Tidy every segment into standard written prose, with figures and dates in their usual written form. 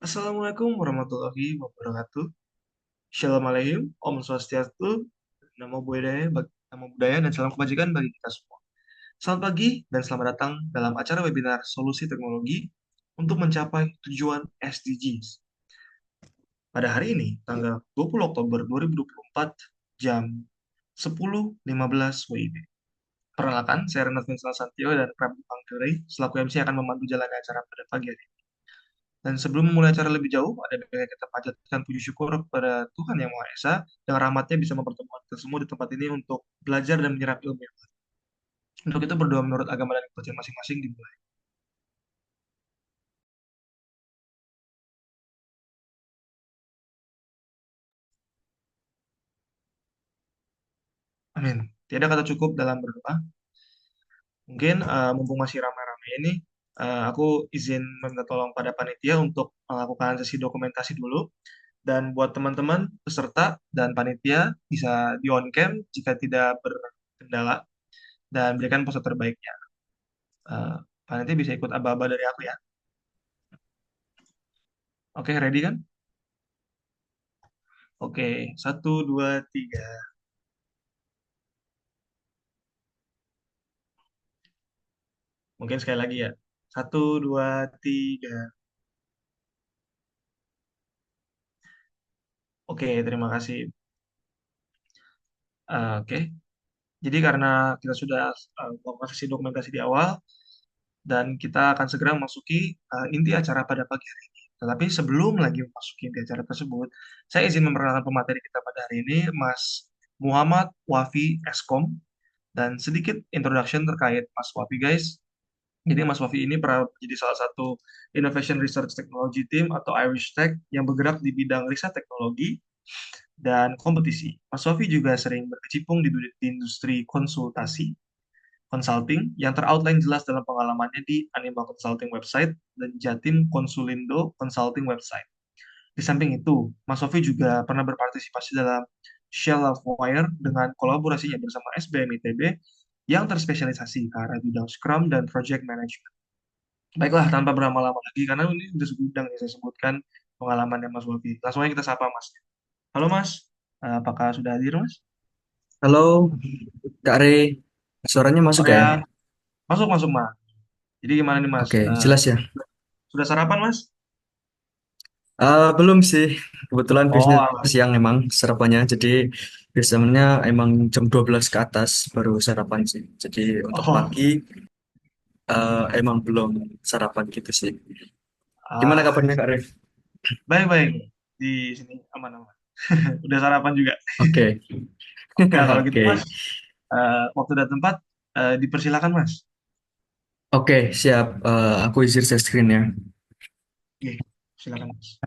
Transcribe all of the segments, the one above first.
Assalamualaikum warahmatullahi wabarakatuh. Shalom Aleichem, Om Swastiastu, Namo Buddhaya, dan salam kebajikan bagi kita semua. Selamat pagi dan selamat datang dalam acara webinar Solusi Teknologi untuk mencapai tujuan SDGs. Pada hari ini, tanggal 20 Oktober 2024, jam 10.15 WIB. Perkenalkan, saya Renat Vincent Santio dan Prabu Pangkeri, selaku MC akan memandu jalannya acara pada pagi hari ini. Dan sebelum memulai acara lebih jauh, ada baiknya kita panjatkan puji syukur kepada Tuhan Yang Maha Esa yang rahmatnya bisa mempertemukan kita semua di tempat ini untuk belajar dan menyerap ilmu. Untuk itu berdoa menurut agama dan kepercayaan masing-masing dimulai. Amin. Tiada kata cukup dalam berdoa. Mungkin mumpung masih ramai-ramai ini, aku izin meminta tolong pada panitia untuk melakukan sesi dokumentasi dulu. Dan buat teman-teman peserta dan panitia bisa di on cam jika tidak berkendala dan berikan pose terbaiknya. Eh, Panitia bisa ikut aba-aba dari aku ya. Oke, ready kan? Oke, satu, dua, tiga. Mungkin sekali lagi ya. Satu, dua, tiga. Oke, terima kasih. Oke, jadi karena kita sudah melakukan sesi dokumentasi di awal, dan kita akan segera memasuki inti acara pada pagi hari ini. Tetapi sebelum lagi memasuki inti acara tersebut, saya izin memperkenalkan pemateri kita pada hari ini, Mas Muhammad Wafi Eskom, dan sedikit introduction terkait Mas Wafi, guys. Jadi Mas Wafi ini pernah menjadi salah satu Innovation Research Technology Team atau Irish Tech yang bergerak di bidang riset teknologi dan kompetisi. Mas Wafi juga sering berkecimpung di industri konsultasi, consulting, yang teroutline jelas dalam pengalamannya di Animal Consulting website dan Jatim Konsulindo Consulting website. Di samping itu, Mas Wafi juga pernah berpartisipasi dalam Shell of Wire dengan kolaborasinya bersama SBM ITB yang terspesialisasi ke arah bidang Scrum dan Project Management. Baiklah, tanpa berlama-lama lagi, karena ini sudah segudang yang saya sebutkan pengalamannya Mas Bobi. Langsung aja kita sapa Mas. Halo Mas, apakah sudah hadir Mas? Halo, Kak Re. Suaranya Oh masuk ya? ya, masuk masuk Mas. Jadi gimana nih Mas? Oke, jelas ya. Sudah sarapan Mas? Belum sih. Kebetulan Oh, biasanya alah. siang emang sarapannya. Jadi biasanya emang jam 12 ke atas baru sarapan sih. Jadi untuk Oh, pagi emang belum sarapan gitu sih. Gimana ah, kabarnya Kak Re? baik-baik di sini aman-aman. Udah sarapan juga. Oke. Ya kalau gitu Mas, Oke. waktu dan tempat dipersilakan Mas. Oke, siap. Aku isi share screen ya. Oke, silakan Mas.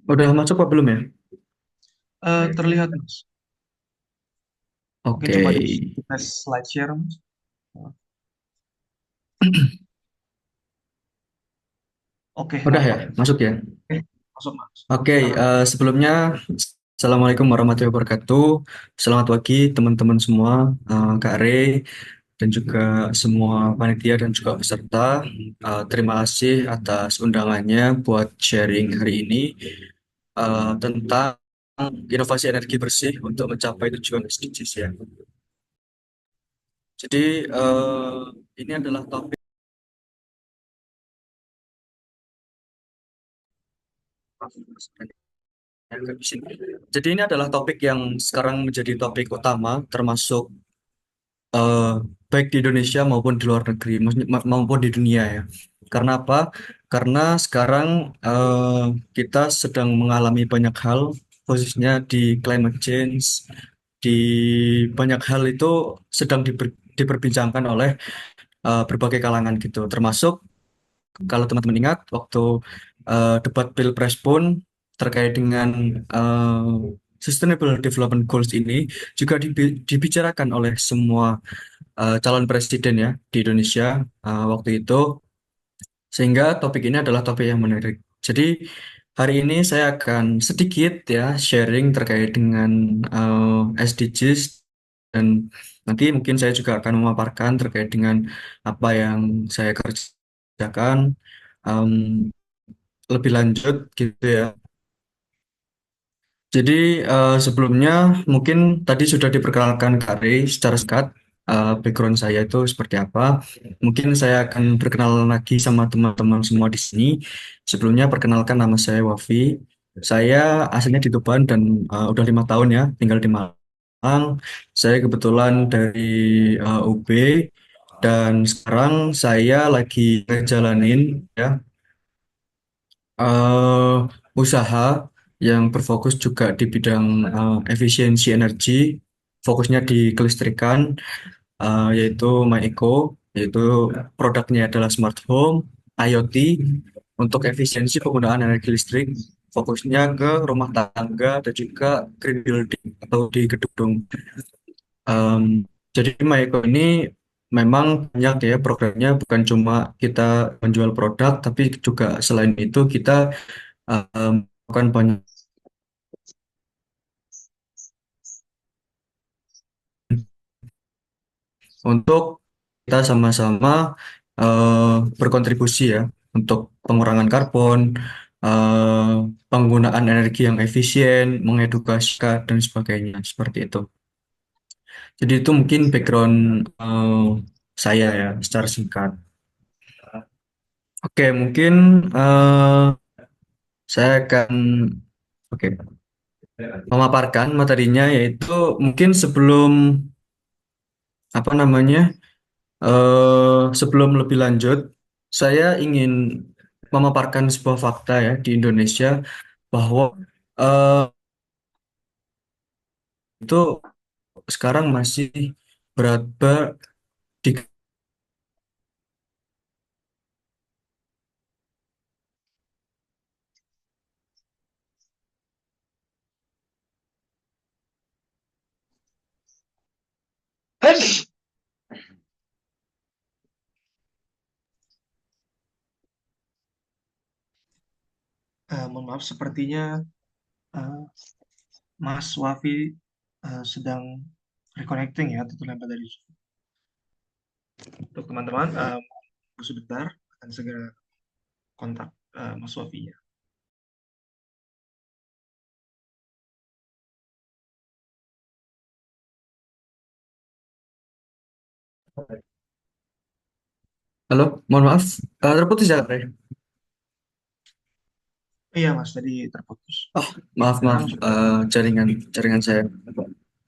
Udah masuk apa belum ya? Terlihat Mas. Mungkin Oke. coba di tes slide share Mas. Oke, Udah ya? nampak. Masuk ya? Oke, masuk Mas. Oke, Silakan. sebelumnya Assalamualaikum warahmatullahi wabarakatuh. Selamat pagi teman-teman semua, Kak Rey dan juga semua panitia dan juga peserta. Terima kasih atas undangannya buat sharing hari ini tentang inovasi energi bersih untuk mencapai tujuan SDGs ya. Jadi ini adalah topik. Jadi ini adalah topik yang sekarang menjadi topik utama, termasuk eh, baik di Indonesia maupun di luar negeri, maksudnya maupun di dunia ya. Karena apa? Karena sekarang kita sedang mengalami banyak hal, khususnya di climate change, di banyak hal itu sedang diperbincangkan oleh berbagai kalangan gitu. Termasuk kalau teman-teman ingat waktu debat Pilpres pun terkait dengan eh, Sustainable Development Goals ini juga dibicarakan oleh semua calon presiden ya di Indonesia waktu itu, sehingga topik ini adalah topik yang menarik. Jadi Hari ini saya akan sedikit ya sharing terkait dengan SDGs dan nanti mungkin saya juga akan memaparkan terkait dengan apa yang saya kerjakan em, lebih lanjut gitu ya. Jadi sebelumnya mungkin tadi sudah diperkenalkan Kak Rey secara singkat background saya itu seperti apa. Mungkin saya akan berkenalan lagi sama teman-teman semua di sini. Sebelumnya perkenalkan nama saya Wafi. Saya aslinya di Tuban dan udah 5 tahun ya tinggal di Malang. Saya kebetulan dari UB dan sekarang saya lagi ngejalanin ya eh usaha yang berfokus juga di bidang efisiensi energi, fokusnya di kelistrikan, yaitu MyEco, yaitu produknya adalah smart home, IoT, untuk efisiensi penggunaan energi listrik, fokusnya ke rumah tangga dan juga green building atau di gedung. Em, jadi MyEco ini memang banyak ya programnya, bukan cuma kita menjual produk, tapi juga selain itu kita melakukan banyak untuk kita sama-sama berkontribusi ya untuk pengurangan karbon, eh, penggunaan energi yang efisien, mengedukasi dan sebagainya seperti itu. Jadi itu mungkin background saya ya secara singkat. Oke, mungkin saya akan oke memaparkan materinya yaitu mungkin sebelum apa namanya sebelum lebih lanjut, saya ingin memaparkan sebuah fakta ya di Indonesia bahwa eh, itu sekarang masih berada di Mohon maaf, sepertinya eh, Mas Wafi sedang reconnecting ya, atau terlempar dari Zoom. Untuk teman-teman, sebentar akan segera kontak Mas Wafi-nya. halo, mohon maaf, terputus ya, Rey? Iya Mas, tadi terputus. Oh, maaf maaf, Sekarang sudah, jaringan jaringan saya.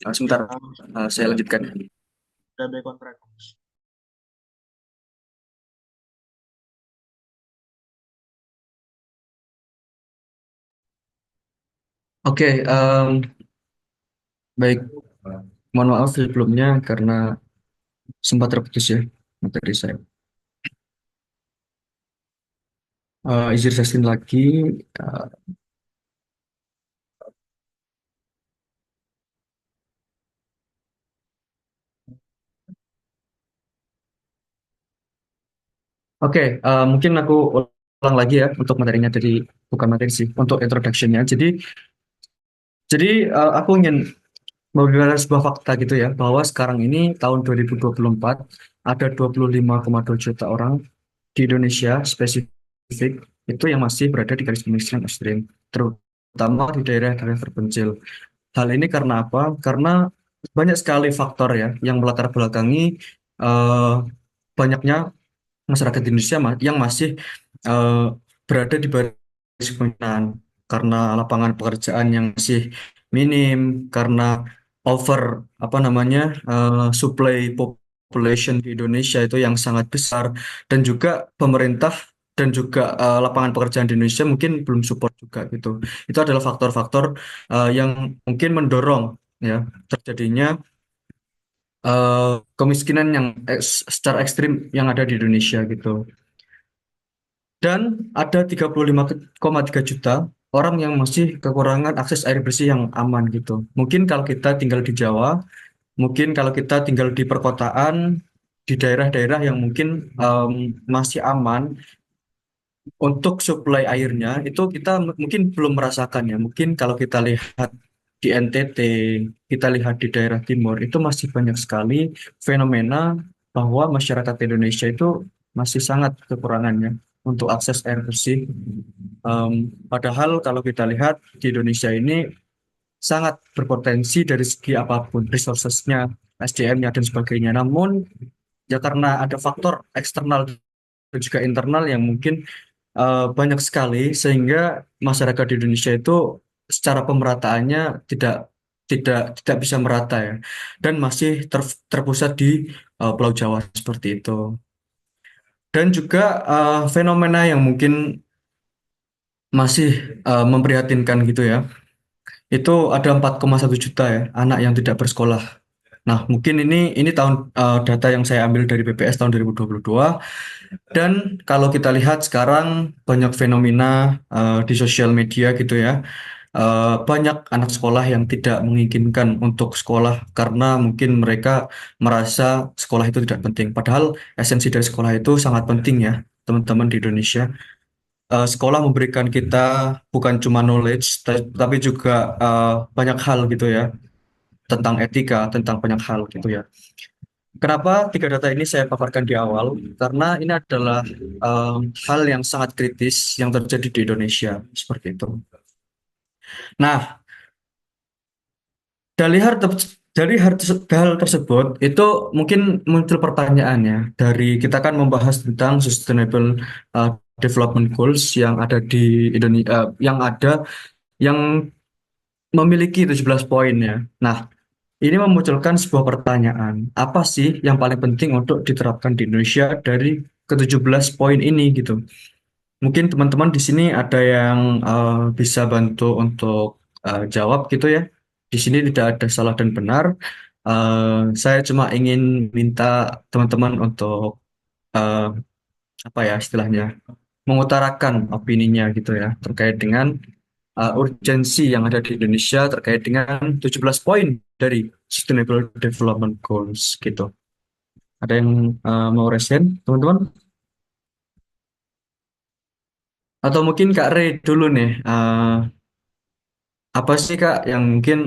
ya, Sebentar, saya lanjutkan. sudah back on track Mas. Oke, baik. Mohon maaf sebelumnya karena sempat terputus ya materi saya. Izin testing lagi. Eh, Oke, mungkin aku ulang lagi ya untuk materinya dari bukan materi sih, untuk introduction-nya. Jadi aku ingin memberikan sebuah fakta gitu ya, bahwa sekarang ini tahun 2024 ada 25,2 juta orang di Indonesia spesifik itu yang masih berada di garis kemiskinan ekstrim, terutama di daerah-daerah terpencil. Hal ini karena apa? Karena banyak sekali faktor ya yang melatar belakangi eh, banyaknya masyarakat Indonesia yang masih eh, berada di baris kemiskinan karena lapangan pekerjaan yang masih minim, karena over apa namanya supply population di Indonesia itu yang sangat besar dan juga pemerintah dan juga lapangan pekerjaan di Indonesia mungkin belum support juga gitu. Itu adalah faktor-faktor yang mungkin mendorong ya terjadinya kemiskinan yang secara ekstrim yang ada di Indonesia gitu. Dan ada 35,3 juta orang yang masih kekurangan akses air bersih yang aman gitu. Mungkin kalau kita tinggal di Jawa, mungkin kalau kita tinggal di perkotaan, di daerah-daerah yang mungkin masih aman, Untuk suplai airnya itu kita mungkin belum merasakan ya. Mungkin kalau kita lihat di NTT, kita lihat di daerah timur itu masih banyak sekali fenomena bahwa masyarakat Indonesia itu masih sangat kekurangannya untuk akses air bersih. Padahal kalau kita lihat di Indonesia ini sangat berpotensi dari segi apapun, resourcesnya, SDM-nya dan sebagainya. Namun ya karena ada faktor eksternal dan juga internal yang mungkin banyak sekali sehingga masyarakat di Indonesia itu secara pemerataannya tidak tidak bisa merata ya dan masih terpusat di Pulau Jawa seperti itu. Dan juga fenomena yang mungkin masih memprihatinkan gitu ya. Itu ada 4,1 juta ya anak yang tidak bersekolah. Nah, mungkin ini tahun data yang saya ambil dari BPS tahun 2022. Dan kalau kita lihat sekarang banyak fenomena di sosial media gitu ya. Banyak anak sekolah yang tidak menginginkan untuk sekolah karena mungkin mereka merasa sekolah itu tidak penting. Padahal esensi dari sekolah itu sangat penting ya, teman-teman di Indonesia. Sekolah memberikan kita bukan cuma knowledge, tapi juga banyak hal gitu ya, tentang etika, tentang banyak hal gitu ya. Kenapa tiga data ini saya paparkan di awal? Karena ini adalah hal yang sangat kritis yang terjadi di Indonesia, seperti itu. Nah, dari hal, hal tersebut, itu mungkin muncul pertanyaannya. Dari kita kan membahas tentang Sustainable uh, Development Goals yang ada di Indonesia, yang memiliki 17 poin ya. Nah, ini memunculkan sebuah pertanyaan. Apa sih yang paling penting untuk diterapkan di Indonesia dari ke-17 poin ini gitu? Mungkin teman-teman di sini ada yang bisa bantu untuk jawab gitu ya. Di sini tidak ada salah dan benar. Saya cuma ingin minta teman-teman untuk eh, apa ya istilahnya mengutarakan opininya gitu ya terkait dengan urgensi yang ada di Indonesia terkait dengan 17 poin dari Sustainable Development Goals gitu. Ada yang mau resen, teman-teman? Atau mungkin Kak Ray dulu nih, apa sih Kak yang mungkin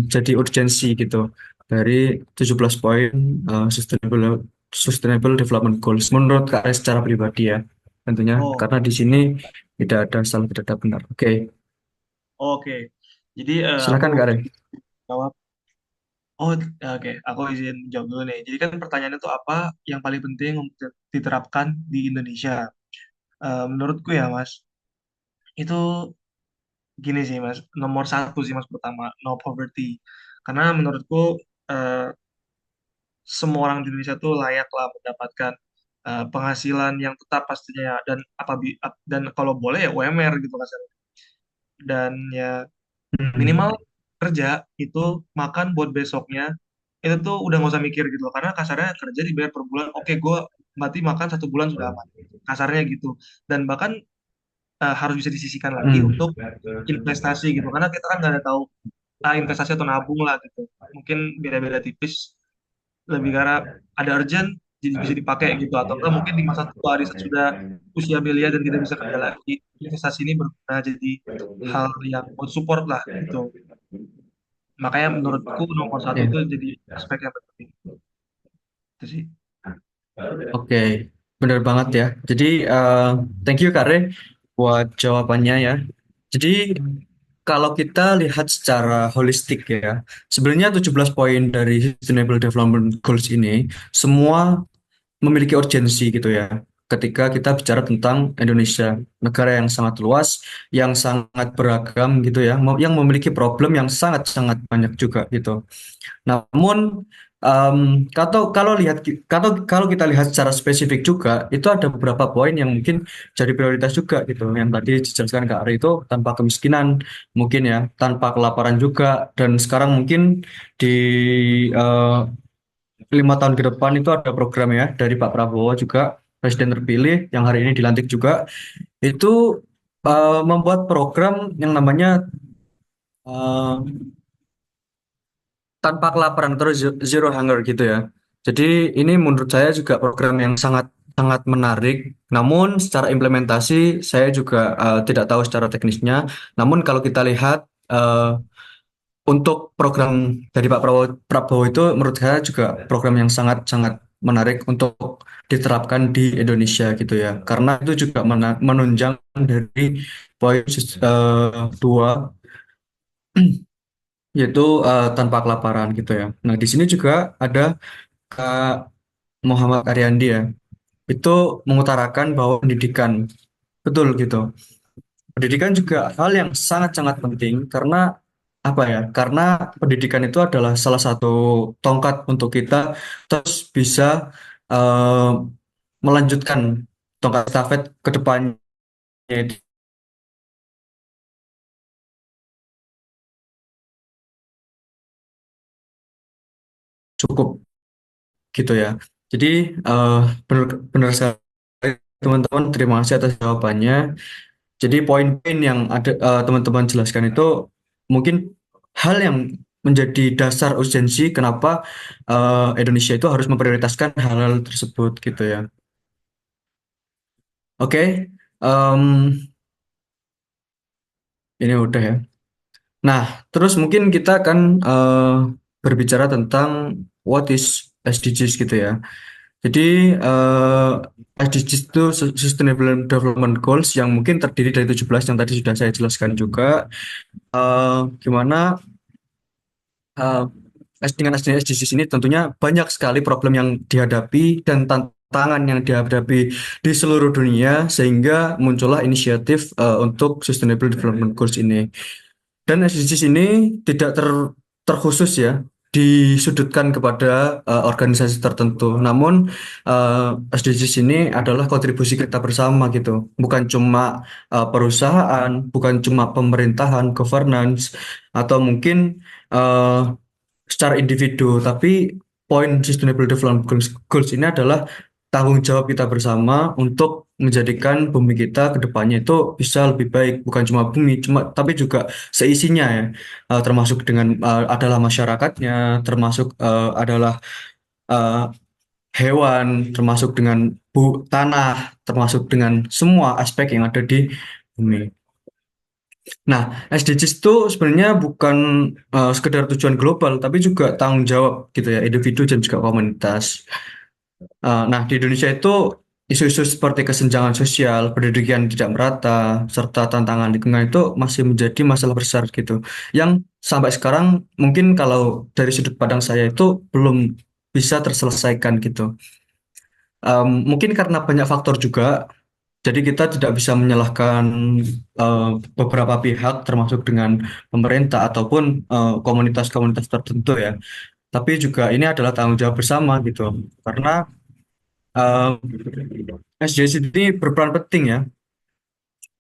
jadi urgensi gitu dari 17 poin Sustainable Sustainable Development Goals menurut Kak Ray secara pribadi ya, tentunya Oh, karena di sini tidak ada salah tidak ada benar. Oke, oke. Jadi aku silakan Kak Ray. jawab. Oh, oke. Aku izin jawab dulu nih. Jadi kan pertanyaannya itu apa yang paling penting untuk diterapkan di Indonesia? Menurutku ya, Mas, itu gini sih, Mas. Nomor satu sih, Mas, pertama, no poverty. Karena menurutku eh, semua orang di Indonesia tuh layak lah mendapatkan penghasilan yang tetap pastinya dan dan kalau boleh ya UMR gitu kan. Dan ya minimal Hmm. kerja itu makan buat besoknya itu tuh udah nggak usah mikir gitu loh. Karena kasarnya kerja dibayar per bulan, oke gue berarti makan 1 bulan sudah aman, kasarnya gitu. Dan bahkan harus bisa disisihkan lagi Hmm. untuk investasi gitu karena kita kan nggak ada tahu investasi atau nabung lah gitu, mungkin beda-beda tipis, lebih karena ada urgent jadi bisa dipakai gitu atau enggak mungkin di masa tua hari sudah usia belia dan tidak bisa kerja lagi, investasi ini berguna jadi hal yang buat support lah gitu. Makanya menurutku nomor satu Ya. itu jadi aspek yang penting itu sih. Oke, benar banget ya. Jadi, thank you Kak Re buat jawabannya ya. Jadi, kalau kita lihat secara holistik ya, sebenarnya 17 poin dari Sustainable Development Goals ini semua memiliki urgensi gitu ya. Ketika kita bicara tentang Indonesia, negara yang sangat luas, yang sangat beragam gitu ya, yang memiliki problem yang sangat-sangat banyak juga gitu. Namun em, kalau kita lihat secara spesifik juga itu ada beberapa poin yang mungkin jadi prioritas juga gitu. Yang tadi dijelaskan Kak Ari itu tanpa kemiskinan mungkin ya, tanpa kelaparan juga dan sekarang mungkin di eh, 5 tahun ke depan itu ada program ya dari Pak Prabowo juga presiden terpilih yang hari ini dilantik juga itu membuat program yang namanya eh, tanpa kelaparan atau zero hunger gitu ya. Jadi ini menurut saya juga program yang sangat sangat menarik. Namun secara implementasi saya juga tidak tahu secara teknisnya. Namun kalau kita lihat untuk program dari Prabowo itu menurut saya juga program yang sangat-sangat menarik untuk diterapkan di Indonesia gitu ya. Karena itu juga menunjang dari poin dua, yaitu tanpa kelaparan gitu ya. Nah, di sini juga ada Kak Muhammad Ariandi ya. Itu mengutarakan bahwa pendidikan betul gitu. Pendidikan juga hal yang sangat-sangat penting karena apa ya? Karena pendidikan itu adalah salah satu tongkat untuk kita terus bisa eh, melanjutkan tongkat estafet ke depannya cukup gitu ya. Jadi eh, benar benar sekali teman-teman, terima kasih atas jawabannya. Jadi poin-poin yang ada teman-teman jelaskan itu mungkin hal yang menjadi dasar urgensi kenapa Indonesia itu harus memprioritaskan hal-hal tersebut gitu ya. Oke, em, ini udah ya. Nah, terus mungkin kita akan berbicara tentang what is SDGs gitu ya. Jadi SDGs itu Sustainable Development Goals yang mungkin terdiri dari 17 yang tadi sudah saya jelaskan juga. Gimana eh, dengan adanya SDGs ini tentunya banyak sekali problem yang dihadapi dan tantangan yang dihadapi di seluruh dunia sehingga muncullah inisiatif untuk Sustainable Development Goals ini. Dan SDGs ini tidak terkhusus ya disudutkan kepada organisasi tertentu. Namun SDGs ini adalah kontribusi kita bersama gitu. Bukan cuma perusahaan, bukan cuma pemerintahan, governance, atau mungkin eh, secara individu, tapi poin Sustainable Development Goals ini adalah tanggung jawab kita bersama untuk menjadikan bumi kita ke depannya itu bisa lebih baik, bukan cuma bumi, cuma tapi juga seisinya ya. Termasuk dengan adalah masyarakatnya, termasuk adalah eh, hewan, termasuk dengan tanah, termasuk dengan semua aspek yang ada di bumi. Nah, SDGs itu sebenarnya bukan sekedar tujuan global, tapi juga tanggung jawab gitu ya, individu dan juga komunitas. Nah, di Indonesia itu isu-isu seperti kesenjangan sosial, pendidikan tidak merata, serta tantangan lingkungan itu masih menjadi masalah besar gitu. Yang sampai sekarang mungkin kalau dari sudut pandang saya itu belum bisa terselesaikan gitu. Mungkin karena banyak faktor juga, jadi kita tidak bisa menyalahkan eh, beberapa pihak, termasuk dengan pemerintah ataupun komunitas-komunitas tertentu ya. Tapi juga ini adalah tanggung jawab bersama gitu. Karena SJS ini berperan penting ya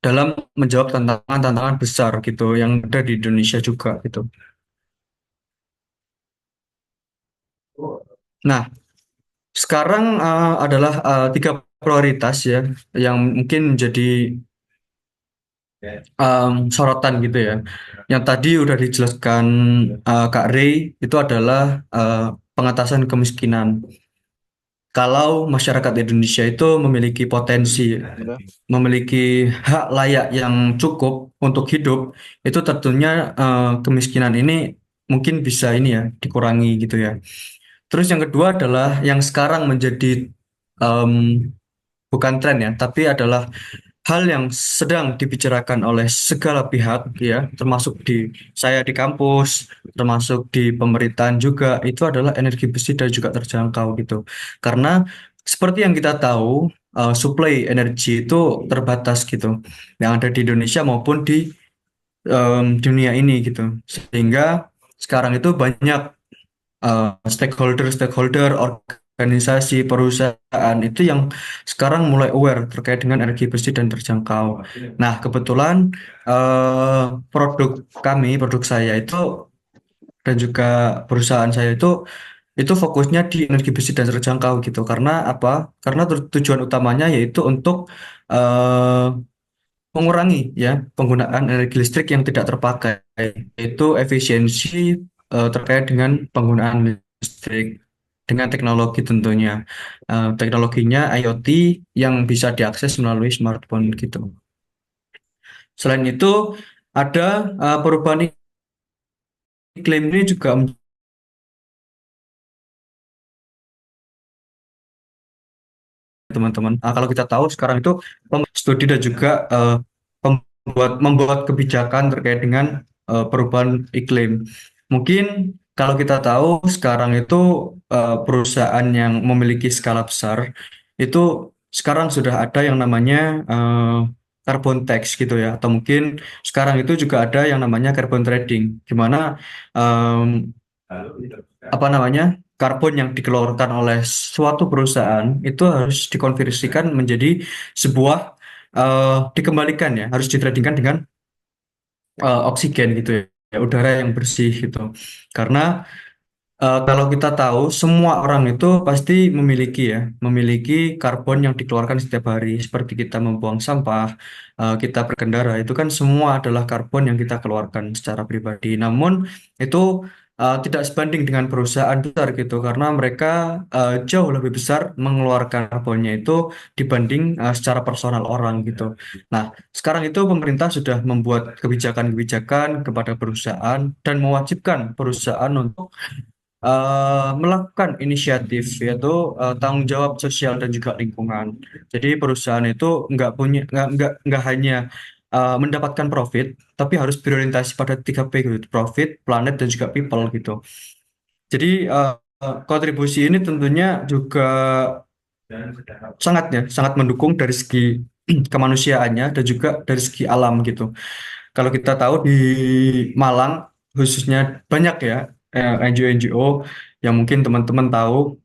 dalam menjawab tantangan-tantangan besar gitu yang ada di Indonesia juga gitu. Nah, sekarang adalah tiga prioritas ya yang mungkin menjadi sorotan gitu ya. Yang tadi udah dijelaskan Kak Ray itu adalah eh, pengatasan kemiskinan. Kalau masyarakat Indonesia itu memiliki potensi, Ya. memiliki hak layak yang cukup untuk hidup, itu tentunya kemiskinan ini mungkin bisa ini ya dikurangi gitu ya. Terus yang kedua adalah yang sekarang menjadi em, bukan tren ya, tapi adalah hal yang sedang dibicarakan oleh segala pihak ya, termasuk di saya di kampus, termasuk di pemerintahan juga, itu adalah energi bersih dan juga terjangkau gitu. Karena seperti yang kita tahu, suplai energi itu terbatas gitu, yang ada di Indonesia maupun di dunia ini gitu. Sehingga sekarang itu banyak stakeholder, organisasi, perusahaan itu yang sekarang mulai aware terkait dengan energi bersih dan terjangkau. Nah, kebetulan produk kami, produk saya itu dan juga perusahaan saya itu fokusnya di energi bersih dan terjangkau gitu. Karena apa? Karena tujuan utamanya yaitu untuk eh, mengurangi ya penggunaan energi listrik yang tidak terpakai, yaitu efisiensi terkait dengan penggunaan listrik. dengan teknologi tentunya. Teknologinya IoT yang bisa diakses melalui smartphone gitu. Selain itu, ada perubahan iklim ini juga teman-teman. Kalau kita tahu sekarang itu studi dan juga membuat kebijakan terkait dengan perubahan iklim. Mungkin kalau kita tahu sekarang itu perusahaan yang memiliki skala besar itu sekarang sudah ada yang namanya carbon tax gitu ya, atau mungkin sekarang itu juga ada yang namanya carbon trading, di mana em, apa namanya karbon yang dikeluarkan oleh suatu perusahaan itu harus dikonversikan menjadi sebuah dikembalikan ya, harus ditradingkan dengan oksigen gitu ya, udara yang bersih gitu. Karena kalau kita tahu semua orang itu pasti memiliki karbon yang dikeluarkan setiap hari. Seperti kita membuang sampah, kita berkendara, itu kan semua adalah karbon yang kita keluarkan secara pribadi. Namun itu tidak sebanding dengan perusahaan besar gitu, karena mereka jauh lebih besar mengeluarkan karbonnya itu dibanding secara personal orang gitu. Nah, sekarang itu pemerintah sudah membuat kebijakan-kebijakan kepada perusahaan dan mewajibkan perusahaan untuk melakukan inisiatif yaitu tanggung jawab sosial dan juga lingkungan. Jadi perusahaan itu nggak hanya mendapatkan profit, tapi harus berorientasi pada 3P gitu, profit, planet dan juga people gitu. Jadi kontribusi ini tentunya juga sangat mendukung dari segi kemanusiaannya dan juga dari segi alam gitu. Kalau kita tahu di Malang khususnya banyak ya NGO-NGO yang mungkin teman-teman tahu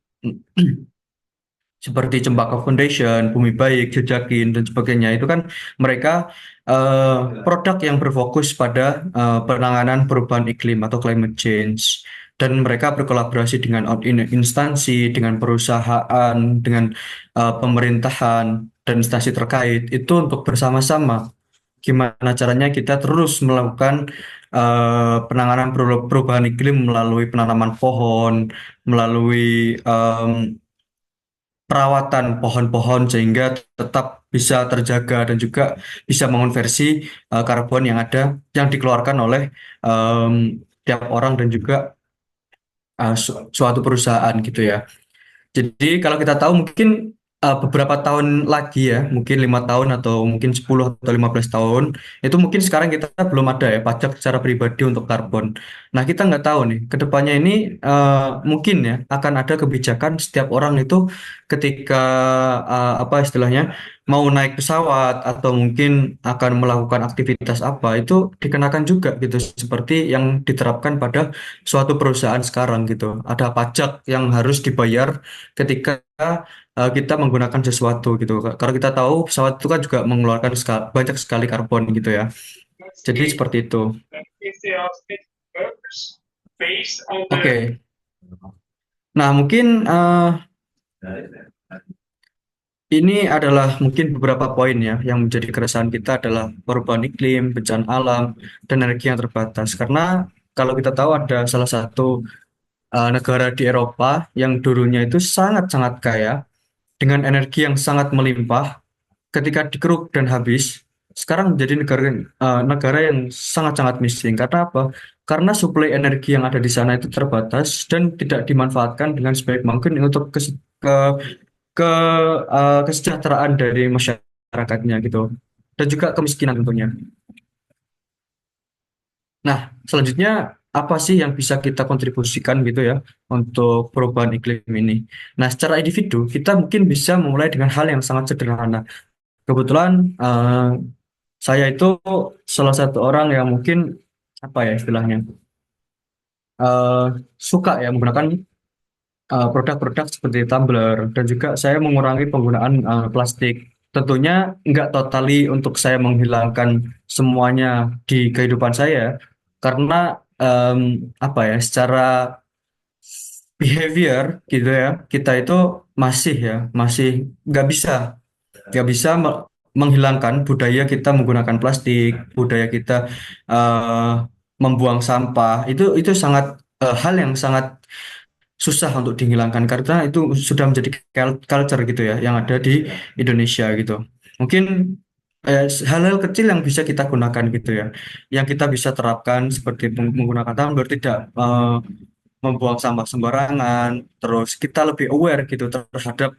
seperti Cempaka Foundation, Bumi Baik, Jejakin dan sebagainya. Itu kan mereka produk yang berfokus pada penanganan perubahan iklim atau climate change. Dan mereka berkolaborasi dengan instansi, dengan perusahaan, dengan pemerintahan dan instansi terkait itu untuk bersama-sama gimana caranya kita terus melakukan penanganan perubahan iklim melalui penanaman pohon, melalui perawatan pohon-pohon sehingga tetap bisa terjaga dan juga bisa mengonversi karbon yang ada yang dikeluarkan oleh em, tiap orang dan juga suatu perusahaan gitu ya. Jadi kalau kita tahu mungkin beberapa tahun lagi ya, mungkin 5 tahun atau mungkin 10 atau 15 tahun, itu mungkin sekarang kita belum ada ya pajak secara pribadi untuk karbon. Nah kita nggak tahu nih, kedepannya ini mungkin ya akan ada kebijakan setiap orang itu ketika apa istilahnya mau naik pesawat atau mungkin akan melakukan aktivitas apa itu dikenakan juga gitu, seperti yang diterapkan pada suatu perusahaan sekarang gitu. Ada pajak yang harus dibayar ketika kita menggunakan sesuatu gitu. Kalau kita tahu pesawat itu kan juga mengeluarkan banyak sekali karbon gitu ya. Jadi seperti itu. Oke. Nah, mungkin ini adalah mungkin beberapa poin ya yang menjadi keresahan kita adalah perubahan iklim, bencana alam, dan energi yang terbatas. Karena kalau kita tahu ada salah satu negara di Eropa yang dulunya itu sangat-sangat kaya dengan energi yang sangat melimpah, ketika dikeruk dan habis, sekarang menjadi negara yang sangat-sangat miskin. Karena apa? Karena suplai energi yang ada di sana itu terbatas dan tidak dimanfaatkan dengan sebaik mungkin untuk ke kesejahteraan dari masyarakatnya gitu. Dan juga kemiskinan tentunya. Nah, selanjutnya apa sih yang bisa kita kontribusikan gitu ya untuk perubahan iklim ini? Nah, secara individu kita mungkin bisa memulai dengan hal yang sangat sederhana. Kebetulan saya itu salah satu orang yang mungkin apa ya istilahnya eh, suka ya menggunakan produk-produk seperti tumbler dan juga saya mengurangi penggunaan plastik. Tentunya nggak totali untuk saya menghilangkan semuanya di kehidupan saya karena em, apa ya secara behavior gitu ya kita itu masih nggak bisa menghilangkan budaya kita menggunakan plastik, budaya kita eh, membuang sampah. Itu sangat hal yang sangat susah untuk dihilangkan karena itu sudah menjadi culture gitu ya yang ada di Indonesia gitu. Mungkin hal-hal kecil yang bisa kita gunakan gitu ya, yang kita bisa terapkan seperti menggunakan tumbler, tidak membuang sampah sembarangan, terus kita lebih aware gitu terhadap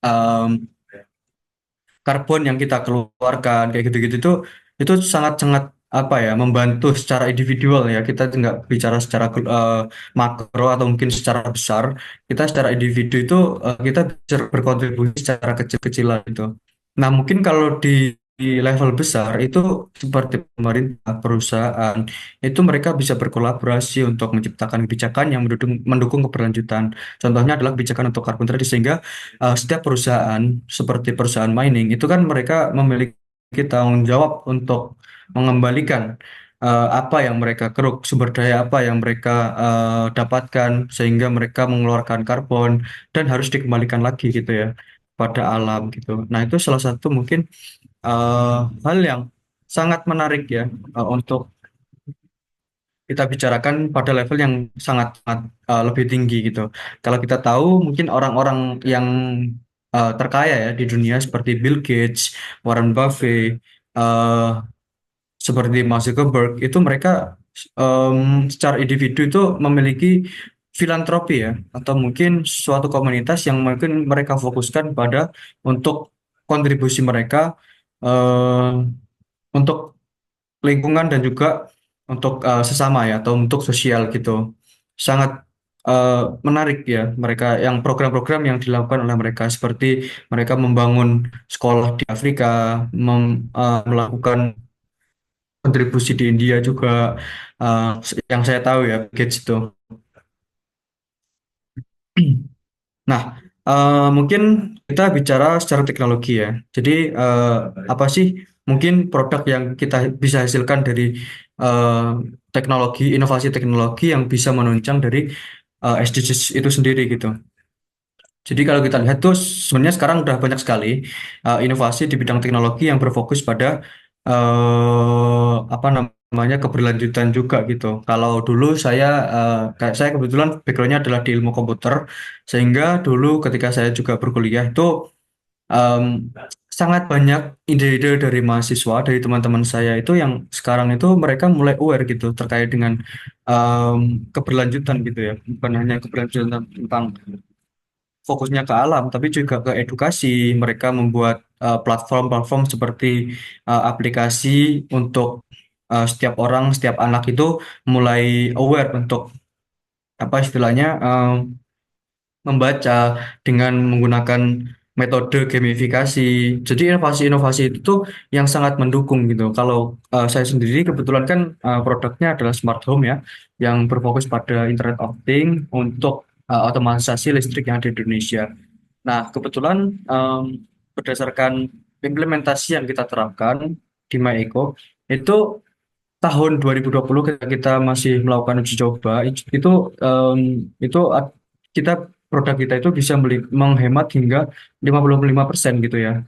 em, karbon yang kita keluarkan kayak gitu-gitu itu sangat-sangat apa ya membantu secara individual ya kita nggak bicara secara makro atau mungkin secara besar kita secara individu itu kita bisa berkontribusi secara kecil-kecilan itu. Nah mungkin kalau di level besar itu seperti pemerintah perusahaan itu mereka bisa berkolaborasi untuk menciptakan kebijakan yang mendukung keberlanjutan. Contohnya adalah kebijakan untuk carbon trading sehingga setiap perusahaan seperti perusahaan mining itu kan mereka memiliki tanggung jawab untuk mengembalikan apa yang mereka keruk, sumber daya apa yang mereka dapatkan sehingga mereka mengeluarkan karbon dan harus dikembalikan lagi gitu ya pada alam gitu. Nah, itu salah satu mungkin eh, hal yang sangat menarik ya untuk kita bicarakan pada level yang sangat, sangat lebih tinggi gitu. Kalau kita tahu mungkin orang-orang yang terkaya ya di dunia seperti Bill Gates, Warren Buffett, eh, seperti Mark Zuckerberg itu mereka secara individu itu memiliki filantropi ya atau mungkin suatu komunitas yang mungkin mereka fokuskan pada untuk kontribusi mereka eh, untuk lingkungan dan juga untuk sesama ya atau untuk sosial gitu. Sangat eh, menarik ya mereka yang program-program yang dilakukan oleh mereka seperti mereka membangun sekolah di Afrika, melakukan kontribusi di India juga eh, yang saya tahu ya Gates itu. Nah, mungkin kita bicara secara teknologi ya. Jadi apa sih mungkin produk yang kita bisa hasilkan dari eh, teknologi, inovasi teknologi yang bisa menunjang dari SDGs itu sendiri gitu. Jadi kalau kita lihat tuh sebenarnya sekarang udah banyak sekali inovasi di bidang teknologi yang berfokus pada apa namanya keberlanjutan juga gitu. Kalau dulu kayak saya kebetulan backgroundnya adalah di ilmu komputer, sehingga dulu ketika saya juga berkuliah itu em, sangat banyak ide-ide dari mahasiswa, dari teman-teman saya itu yang sekarang itu mereka mulai aware gitu terkait dengan em, keberlanjutan gitu ya, bukan hanya keberlanjutan tentang fokusnya ke alam, tapi juga ke edukasi. Mereka membuat platform-platform seperti aplikasi untuk setiap orang, setiap anak itu mulai aware untuk apa istilahnya membaca dengan menggunakan metode gamifikasi. Jadi inovasi-inovasi itu tuh yang sangat mendukung gitu. Kalau saya sendiri kebetulan kan produknya adalah smart home ya, yang berfokus pada Internet of Things untuk otomatisasi listrik yang ada di Indonesia. Nah, kebetulan berdasarkan implementasi yang kita terapkan di MyEco itu tahun 2020 ketika kita masih melakukan uji coba em, itu kita produk kita itu bisa menghemat hingga 55% gitu ya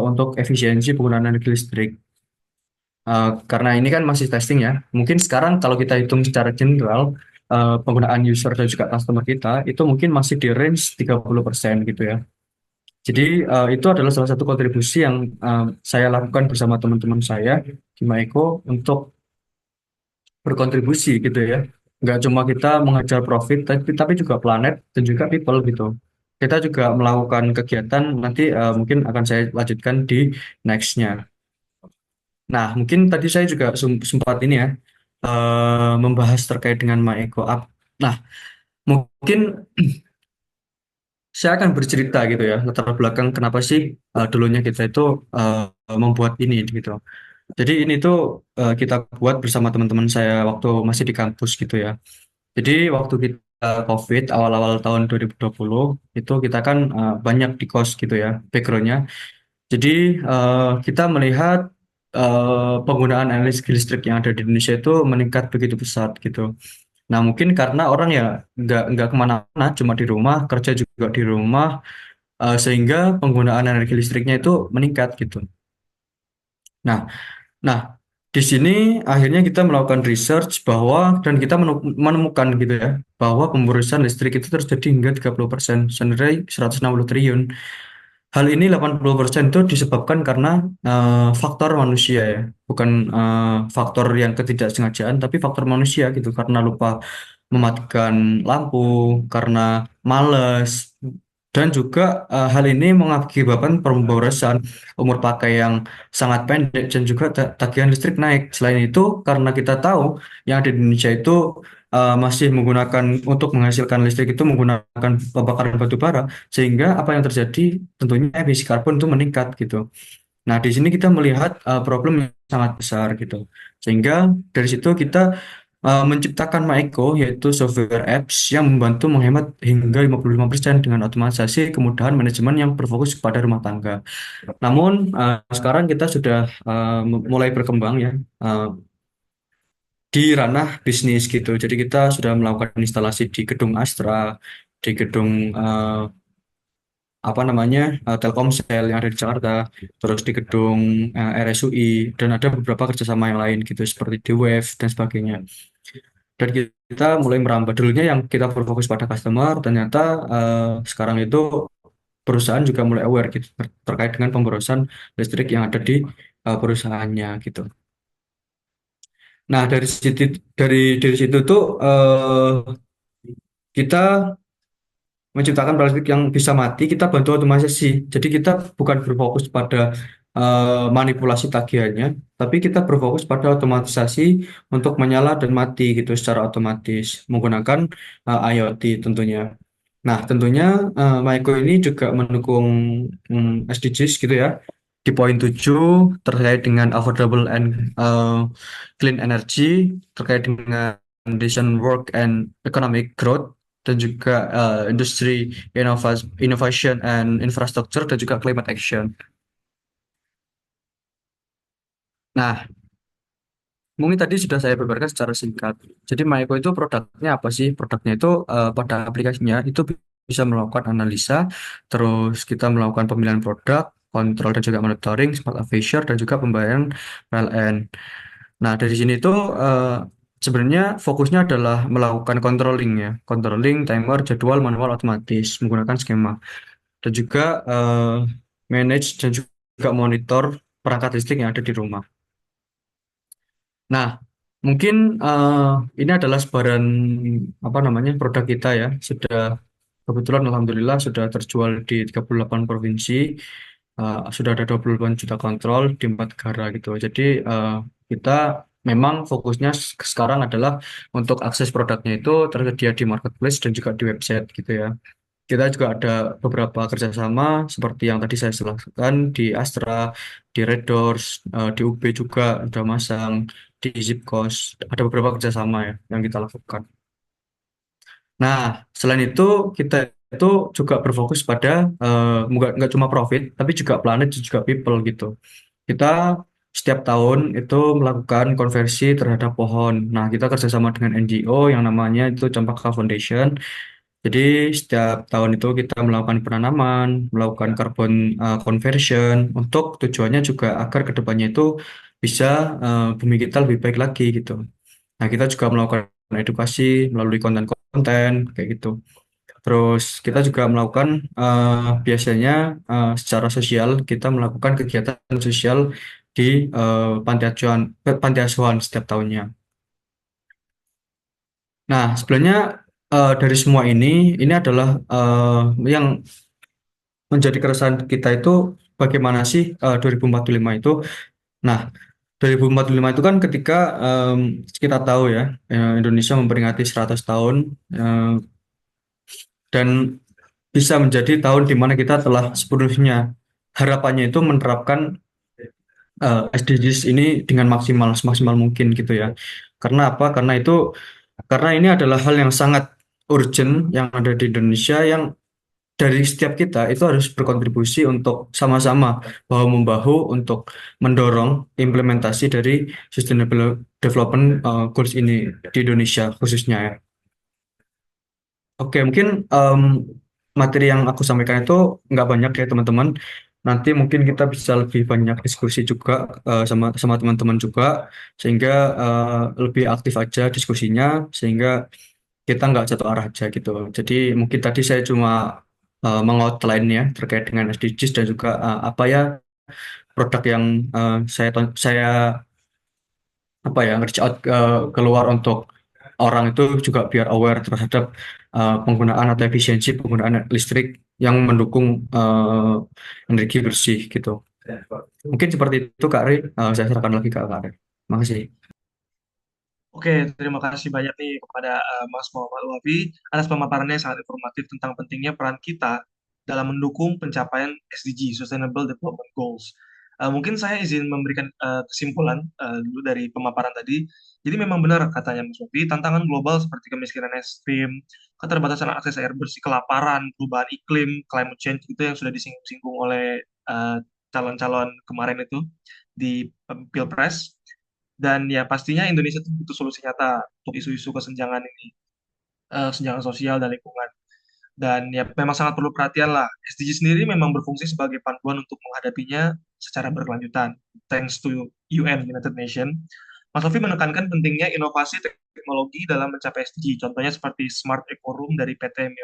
untuk efisiensi penggunaan energi listrik. Karena ini kan masih testing ya. Mungkin sekarang kalau kita hitung secara general penggunaan user dan juga customer kita itu mungkin masih di range 30% gitu ya. Jadi itu adalah salah satu kontribusi yang saya lakukan bersama teman-teman saya di Maeko untuk berkontribusi gitu ya. Nggak cuma kita mengejar profit, tapi juga planet dan juga people gitu. Kita juga melakukan kegiatan nanti mungkin akan saya lanjutkan di nextnya. Nah, mungkin tadi saya juga sempat ini ya membahas terkait dengan My Eco Up. Nah, mungkin saya akan bercerita gitu ya latar belakang kenapa sih dulunya kita itu membuat ini gitu. Jadi ini tuh kita buat bersama teman-teman saya waktu masih di kampus gitu ya. Jadi waktu kita COVID awal-awal tahun 2020 itu kita kan banyak di kos gitu ya backgroundnya. Jadi kita melihat penggunaan energi listrik yang ada di Indonesia itu meningkat begitu pesat gitu. Nah mungkin karena orang ya nggak kemana-mana, cuma di rumah kerja juga di rumah sehingga penggunaan energi listriknya itu meningkat gitu. Nah, nah Di sini akhirnya kita melakukan research bahwa dan kita menemukan gitu ya bahwa pemborosan listrik itu terjadi hingga 30%, senilai 160 triliun. Hal ini 80% itu disebabkan karena faktor manusia ya, bukan faktor yang ketidaksengajaan, tapi faktor manusia gitu karena lupa mematikan lampu, karena males, dan juga hal ini mengakibatkan pemborosan umur pakai yang sangat pendek dan juga tagihan listrik naik. Selain itu, karena kita tahu yang ada di Indonesia itu masih menggunakan untuk menghasilkan listrik itu menggunakan pembakaran batu bara, sehingga apa yang terjadi tentunya emisi karbon itu meningkat gitu. Nah, di sini kita melihat problem yang sangat besar gitu. Sehingga dari situ kita menciptakan Maiko, yaitu software apps yang membantu menghemat hingga 55% dengan otomatisasi kemudahan manajemen yang berfokus pada rumah tangga. Namun, sekarang kita sudah mulai berkembang ya di ranah bisnis gitu. Jadi kita sudah melakukan instalasi di gedung Astra, di gedung apa namanya Telkomsel yang ada di Jakarta, terus di gedung RSUI, dan ada beberapa kerjasama yang lain gitu seperti di Wave dan sebagainya. Dan kita mulai merambah dulunya yang kita berfokus pada customer, ternyata sekarang itu perusahaan juga mulai aware gitu terkait dengan pemborosan listrik yang ada di perusahaannya gitu. Nah dari situ tuh kita menciptakan plastik yang bisa mati, kita bantu otomatisasi. Jadi kita bukan berfokus pada manipulasi tagihannya, tapi kita berfokus pada otomatisasi untuk menyala dan mati gitu secara otomatis menggunakan IoT tentunya. Nah, tentunya Maiko ini juga mendukung SDGs gitu ya. Di poin 7 terkait dengan affordable and clean energy, terkait dengan decent work and economic growth, dan juga industri innovation and infrastructure, dan juga climate action. Nah, mungkin tadi sudah saya beberkan secara singkat. Jadi Maiko itu produknya apa sih? Produknya itu pada aplikasinya itu bisa melakukan analisa, terus kita melakukan pemilihan produk, kontrol dan juga monitoring, smart advisor, dan juga pembayaran PLN. Nah, dari sini tuh sebenarnya fokusnya adalah melakukan controlling ya, controlling, timer, jadwal, manual, otomatis menggunakan skema, dan juga manage dan juga monitor perangkat listrik yang ada di rumah. Nah, mungkin ini adalah sebaran apa namanya produk kita ya. Sudah kebetulan alhamdulillah sudah terjual di 38 provinsi, sudah ada 28 juta kontrol di 4 negara gitu. Jadi kita memang fokusnya sekarang adalah untuk akses produknya itu tersedia di marketplace dan juga di website gitu ya. Kita juga ada beberapa kerjasama seperti yang tadi saya jelaskan di Astra, di Red Doors, di UB juga ada masang, di Zipcos. Ada beberapa kerjasama ya yang kita lakukan. Nah, selain itu kita itu juga berfokus pada nggak cuma profit, tapi juga planet dan juga people gitu. Kita setiap tahun itu melakukan konversi terhadap pohon. Nah, kita kerjasama dengan NGO yang namanya itu Cempaka Foundation. Jadi setiap tahun itu kita melakukan penanaman, melakukan carbon conversion untuk tujuannya juga agar kedepannya itu bisa bumi kita lebih baik lagi gitu. Nah, kita juga melakukan edukasi melalui konten-konten kayak gitu. Terus kita juga melakukan biasanya secara sosial kita melakukan kegiatan sosial di panti asuhan setiap tahunnya. Nah, sebenarnya dari semua ini adalah yang menjadi keresahan kita itu bagaimana sih 2045 itu. Nah, 2045 itu kan ketika kita tahu ya Indonesia memperingati 100 tahun eh, dan bisa menjadi tahun di mana kita telah sepenuhnya harapannya itu menerapkan SDGs ini dengan maksimal semaksimal mungkin gitu ya. Karena apa? Karena ini adalah hal yang sangat urgent yang ada di Indonesia yang dari setiap kita itu harus berkontribusi untuk sama-sama bahu-membahu untuk mendorong implementasi dari Sustainable Development Goals ini di Indonesia khususnya ya. Oke, mungkin materi yang aku sampaikan itu nggak banyak ya teman-teman. nanti mungkin kita bisa lebih banyak diskusi juga sama sama teman-teman juga, sehingga lebih aktif aja diskusinya, sehingga kita nggak satu arah aja gitu. Jadi mungkin tadi saya cuma mengoutline ya terkait dengan SDGs dan juga apa ya produk yang saya apa ya reach out keluar untuk orang itu juga biar aware terhadap penggunaan atau efisiensi penggunaan listrik yang mendukung energi bersih gitu. Mungkin seperti itu Kak Ri. Saya serahkan lagi ke Kak Ri. Makasih. Oke, terima kasih banyak nih kepada Mas Muhammad Wafi atas pemaparannya yang sangat informatif tentang pentingnya peran kita dalam mendukung pencapaian SDG (Sustainable Development Goals). Mungkin saya izin memberikan kesimpulan dulu dari pemaparan tadi. Jadi memang benar katanya Mas Wafi, tantangan global seperti kemiskinan ekstrim, keterbatasan akses air bersih, kelaparan, perubahan iklim, climate change itu yang sudah disinggung-singgung oleh calon-calon kemarin itu di Pilpres. Dan ya pastinya Indonesia itu butuh solusi nyata untuk isu-isu kesenjangan ini, kesenjangan sosial dan lingkungan. Dan ya memang sangat perlu perhatian lah. SDG sendiri memang berfungsi sebagai panduan untuk menghadapinya secara berkelanjutan. Thanks to UN, United Nations. Mas Sofi menekankan pentingnya inovasi teknologi dalam mencapai SDG. Contohnya seperti Smart Eco Room dari PT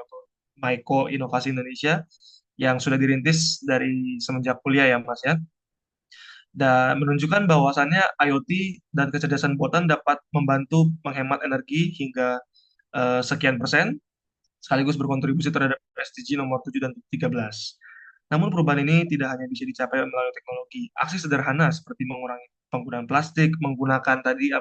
Maiko Inovasi Indonesia yang sudah dirintis dari semenjak kuliah ya Mas ya, dan menunjukkan bahwasannya IoT dan kecerdasan buatan dapat membantu menghemat energi hingga sekian persen, sekaligus berkontribusi terhadap SDG nomor 7 dan 13. Namun perubahan ini tidak hanya bisa dicapai melalui teknologi. Aksi sederhana seperti mengurangi penggunaan plastik, menggunakan tadi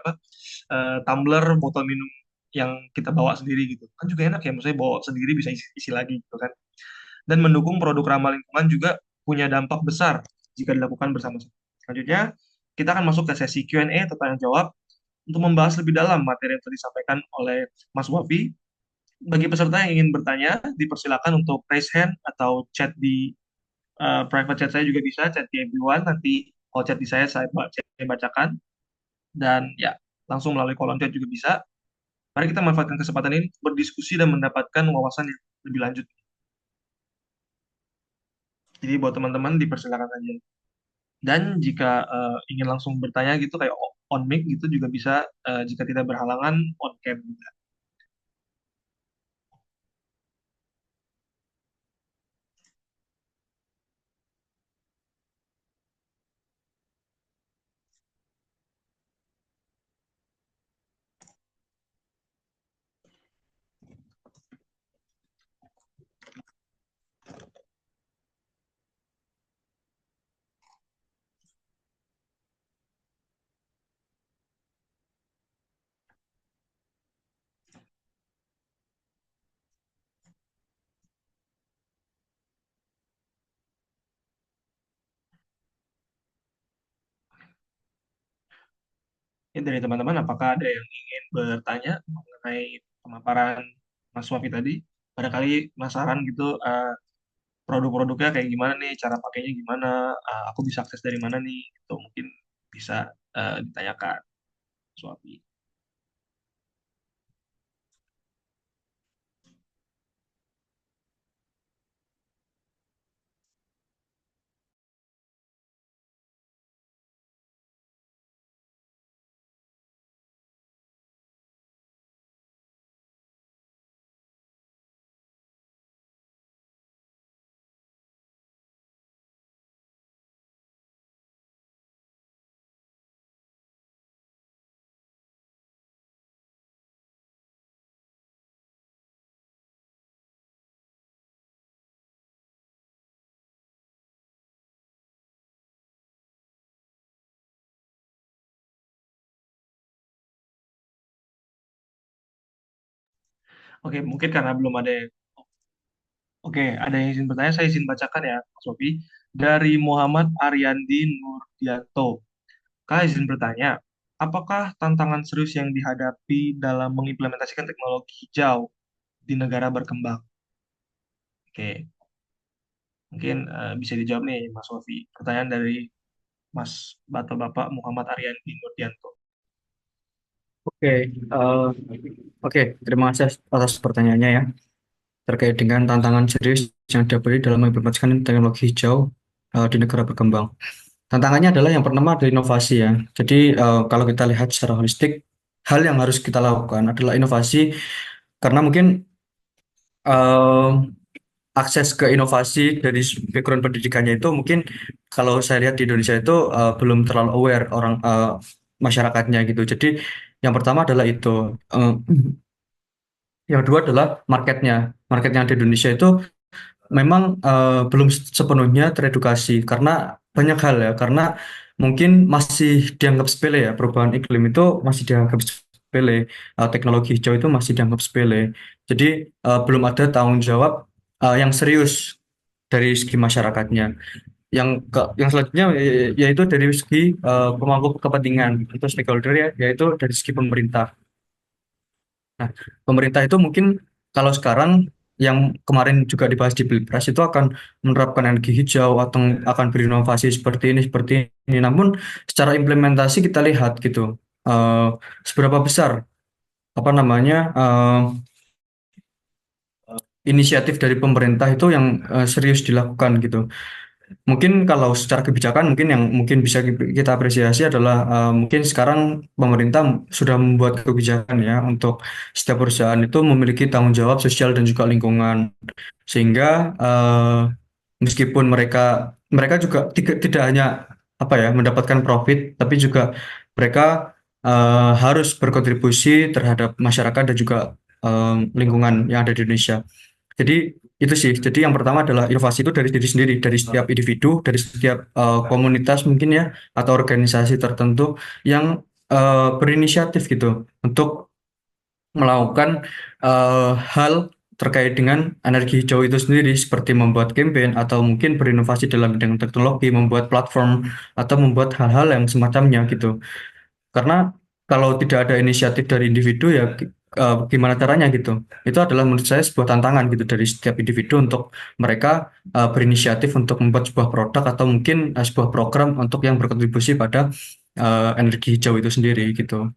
tumbler, botol minum yang kita bawa sendiri gitu. Kan juga enak ya, maksudnya bawa sendiri bisa isi lagi gitu kan. Dan mendukung produk ramah lingkungan juga punya dampak besar jika dilakukan bersama-sama. Selanjutnya, kita akan masuk ke sesi Q&A atau tanya jawab untuk membahas lebih dalam materi yang telah disampaikan oleh Mas Wafi. Bagi peserta yang ingin bertanya, dipersilakan untuk raise hand atau chat di private chat saya juga bisa, chat di everyone. Nanti kalau chat di saya bacakan. Dan ya, langsung melalui kolom chat juga bisa. Mari kita manfaatkan kesempatan ini untuk berdiskusi dan mendapatkan wawasan yang lebih lanjut. Jadi buat teman-teman dipersilakan saja. Dan jika ingin langsung bertanya gitu kayak on mic gitu juga bisa, jika tidak berhalangan on cam juga. Ya, dari teman-teman apakah ada yang ingin bertanya mengenai pemaparan Mas Wafi tadi? Barangkali penasaran gitu, produk-produknya kayak gimana nih, cara pakainya gimana, aku bisa akses dari mana nih, gitu mungkin bisa ditanyakan Mas Wafi. Oke, mungkin karena belum ada yang, oke, ada yang izin bertanya, saya izin bacakan ya, Mas Wafi. Dari Muhammad Ariandi Nurdianto. Kak izin bertanya, apakah tantangan serius yang dihadapi dalam mengimplementasikan teknologi hijau di negara berkembang? Oke, mungkin bisa dijawab nih Mas Wafi. Pertanyaan dari Mas Bapak Muhammad Ariandi Nurdianto. Oke, oke. Terima kasih atas pertanyaannya ya terkait dengan tantangan serius yang dihadapi dalam mengimplementasikan teknologi hijau. di negara berkembang. Tantangannya adalah yang pertama adalah inovasi ya. Jadi kalau kita lihat secara holistik, hal yang harus kita lakukan adalah inovasi karena mungkin eh, akses ke inovasi dari background pendidikannya itu mungkin kalau saya lihat di Indonesia itu belum terlalu aware orang masyarakatnya gitu. Jadi yang pertama adalah itu. Eh, yang kedua adalah marketnya. Marketnya di Indonesia itu memang belum sepenuhnya teredukasi karena banyak hal ya. Karena mungkin masih dianggap sepele ya. Perubahan iklim itu masih dianggap sepele. Teknologi hijau itu masih dianggap sepele. Jadi belum ada tanggung jawab yang serius dari segi masyarakatnya. Yang selanjutnya yaitu dari segi pemangku kepentingan atau stakeholder ya, yaitu dari segi pemerintah. Nah, pemerintah itu mungkin kalau sekarang yang kemarin juga dibahas di Pilpres itu akan menerapkan energi hijau atau akan berinovasi seperti ini. Namun secara implementasi kita lihat gitu eh, seberapa besar apa namanya inisiatif dari pemerintah itu yang serius dilakukan gitu. Mungkin kalau secara kebijakan mungkin yang mungkin bisa kita apresiasi adalah mungkin sekarang pemerintah sudah membuat kebijakan ya untuk setiap perusahaan itu memiliki tanggung jawab sosial dan juga lingkungan sehingga meskipun mereka mereka juga tidak hanya apa ya mendapatkan profit tapi juga mereka harus berkontribusi terhadap masyarakat dan juga lingkungan yang ada di Indonesia. Jadi itu sih. Jadi yang pertama adalah inovasi itu dari diri sendiri, dari setiap individu, dari setiap komunitas mungkin ya, atau organisasi tertentu yang berinisiatif gitu untuk melakukan hal terkait dengan energi hijau itu sendiri, seperti membuat campaign atau mungkin berinovasi dalam bidang teknologi, membuat platform atau membuat hal-hal yang semacamnya gitu. Karena kalau tidak ada inisiatif dari individu ya gimana caranya gitu. Itu adalah menurut saya sebuah tantangan gitu dari setiap individu untuk mereka berinisiatif untuk membuat sebuah produk atau mungkin sebuah program untuk yang berkontribusi pada energi hijau itu sendiri gitu.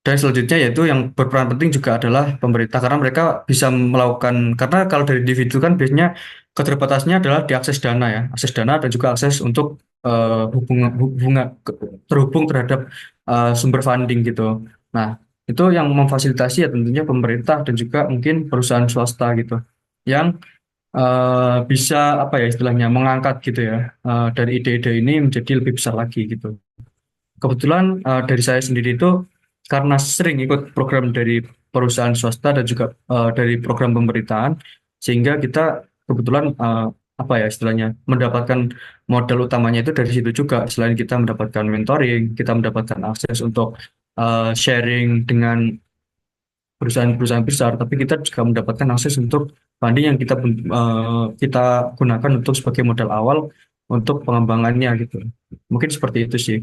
Dan selanjutnya yaitu yang berperan penting juga adalah pemerintah karena mereka bisa melakukan karena kalau dari individu kan biasanya keterbatasannya adalah diakses dana ya, akses dana dan juga akses untuk terhubung terhadap sumber funding gitu. Nah, itu yang memfasilitasi ya tentunya pemerintah dan juga mungkin perusahaan swasta gitu yang bisa apa ya istilahnya mengangkat gitu ya dari ide-ide ini menjadi lebih besar lagi gitu. Kebetulan dari saya sendiri itu karena sering ikut program dari perusahaan swasta dan juga dari program pemerintahan, sehingga kita kebetulan apa ya istilahnya mendapatkan modal utamanya itu dari situ juga. Selain kita mendapatkan mentoring, kita mendapatkan akses untuk sharing dengan perusahaan-perusahaan besar, tapi kita juga mendapatkan akses untuk funding yang kita gunakan untuk sebagai modal awal untuk pengembangannya gitu. Mungkin seperti itu sih.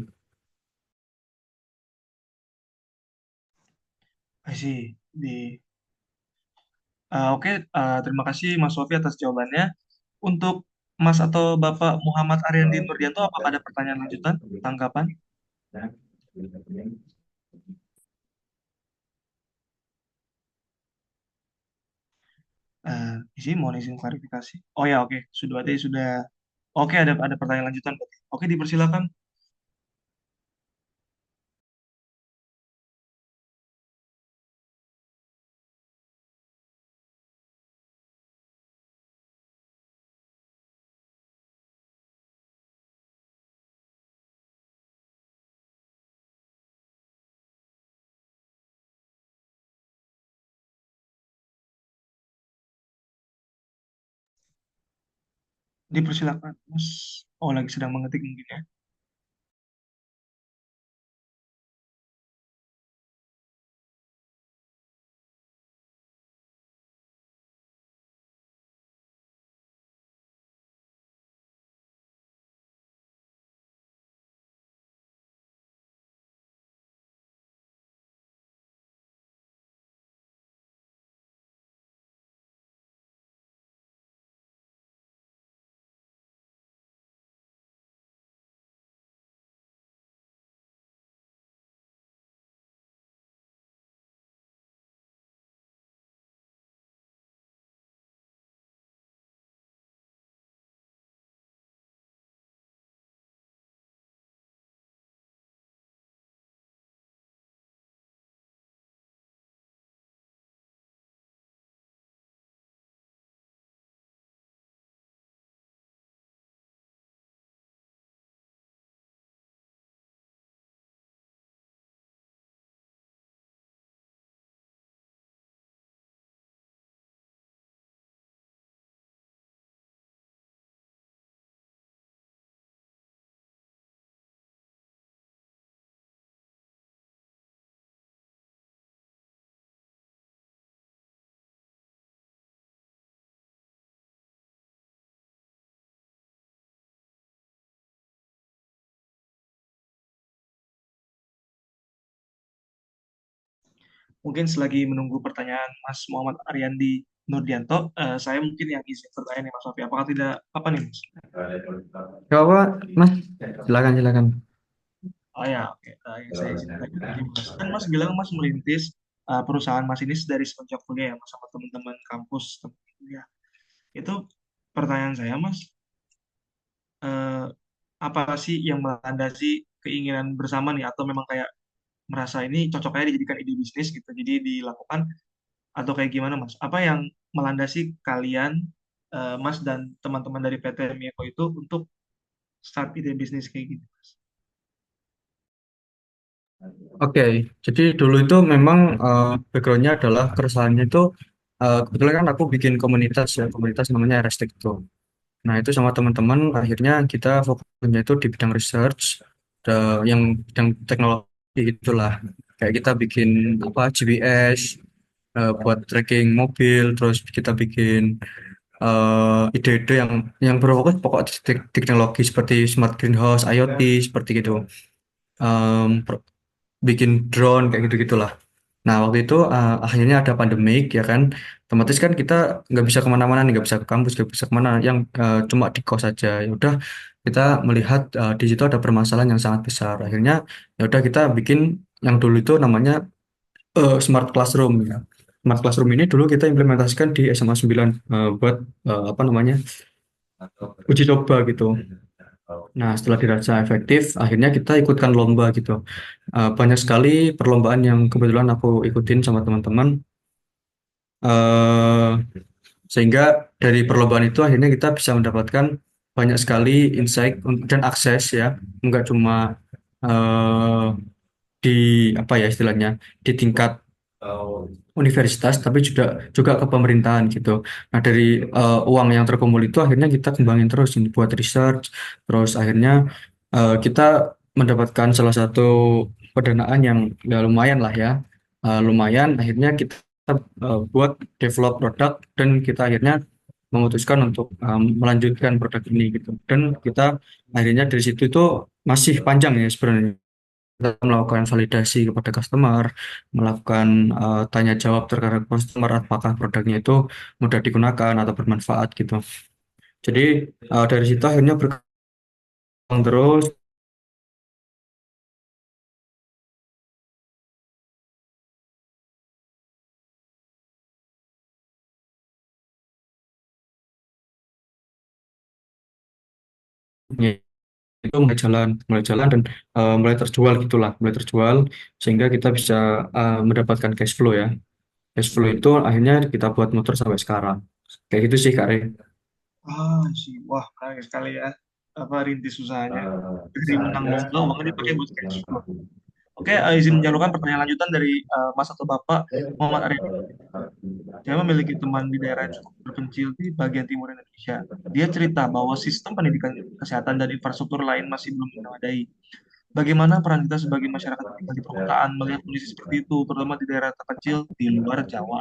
I see. Oke, terima kasih Mas Sofi atas jawabannya. Untuk Mas atau Bapak Muhammad Ariandi Nurdianto, apakah ada pertanyaan lanjutan, tanggapan? Isi mau izin klarifikasi. Oh ya, oke. Sudah berarti sudah. Oke, ada pertanyaan lanjutan berarti. Oke, dipersilakan. Dipersilakan, Mas. Oh, lagi sedang mengetik mungkin ya. Mungkin selagi menunggu pertanyaan Mas Muhammad Ariandi Nurdianto, saya mungkin yang izin bertanya nih Mas Sofi. Apakah tidak apa nih Mas? Gak apa, Mas. Silakan, silakan. Oh ya, oke. Saya izin tanya lagi Mas. Kan Mas bilang Mas merintis perusahaan Mas ini dari semenjak kuliah ya Mas sama teman-teman kampus teman kuliah. Itu pertanyaan saya Mas, eh, apa sih yang melandasi keinginan bersama nih atau memang kayak merasa ini cocoknya dijadikan ide bisnis gitu. Jadi dilakukan atau kayak gimana Mas? Apa yang melandasi kalian Mas dan teman-teman dari PT Mieko itu untuk start ide bisnis kayak gitu Mas? Oke, jadi dulu itu memang backgroundnya adalah keresahannya itu kebetulan kan aku bikin komunitas ya, komunitas namanya Restek itu. Nah itu sama teman-teman akhirnya kita fokusnya itu di bidang research, yang bidang teknologi itulah. Kayak kita bikin apa GPS buat tracking mobil, terus kita bikin ide-ide yang berfokus pokok di teknologi seperti smart greenhouse, IoT seperti gitu. Em, bikin drone kayak gitu-gitulah. Nah, waktu itu akhirnya ada pandemik ya kan. Otomatis kan kita nggak bisa kemana-mana nih, nggak bisa ke kampus, nggak bisa kemana, yang cuma di kos aja. Ya udah kita melihat di situ ada permasalahan yang sangat besar. Akhirnya ya udah kita bikin yang dulu itu namanya Smart Classroom ya. Smart Classroom ini dulu kita implementasikan di SMA 9 buat apa namanya uji coba gitu. Nah, setelah dirasa efektif, akhirnya kita ikutkan lomba gitu. Banyak sekali perlombaan yang kebetulan aku ikutin sama teman-teman. eh Sehingga dari perlombaan itu akhirnya kita bisa mendapatkan banyak sekali insight dan akses ya. Enggak cuma eh di apa ya istilahnya di tingkat universitas, tapi juga juga ke pemerintahan gitu. Nah, dari uang yang terkumpul itu akhirnya kita kembangin terus ini buat research, terus akhirnya kita mendapatkan salah satu pendanaan yang ya lumayan lah ya. Lumayan akhirnya kita buat develop produk dan kita akhirnya memutuskan untuk melanjutkan produk ini gitu. Dan kita akhirnya dari situ itu masih panjang ya sebenarnya, kita melakukan validasi kepada customer, melakukan tanya jawab terhadap customer apakah produknya itu mudah digunakan atau bermanfaat gitu. Jadi dari situ akhirnya berkembang terus, ya, itu mulai jalan dan mulai terjual gitulah, mulai terjual sehingga kita bisa mendapatkan cash flow ya. Cash flow itu akhirnya kita buat motor sampai sekarang. Kayak gitu sih Kak Re. Ah, sih. Wah, menarik sekali ya. Apa rintis usahanya. Dari menang lomba, uangnya dipakai buat cash flow. Oke, izin menjalukan pertanyaan lanjutan dari Mas atau Bapak Muhammad Arya. Saya memiliki teman di daerah yang cukup terpencil di bagian timur Indonesia. Dia cerita bahwa sistem pendidikan, kesehatan, dan infrastruktur lain masih belum memadai. Bagaimana peran kita sebagai masyarakat yang tinggal di perkotaan melihat kondisi seperti itu, terutama di daerah terpencil di luar Jawa?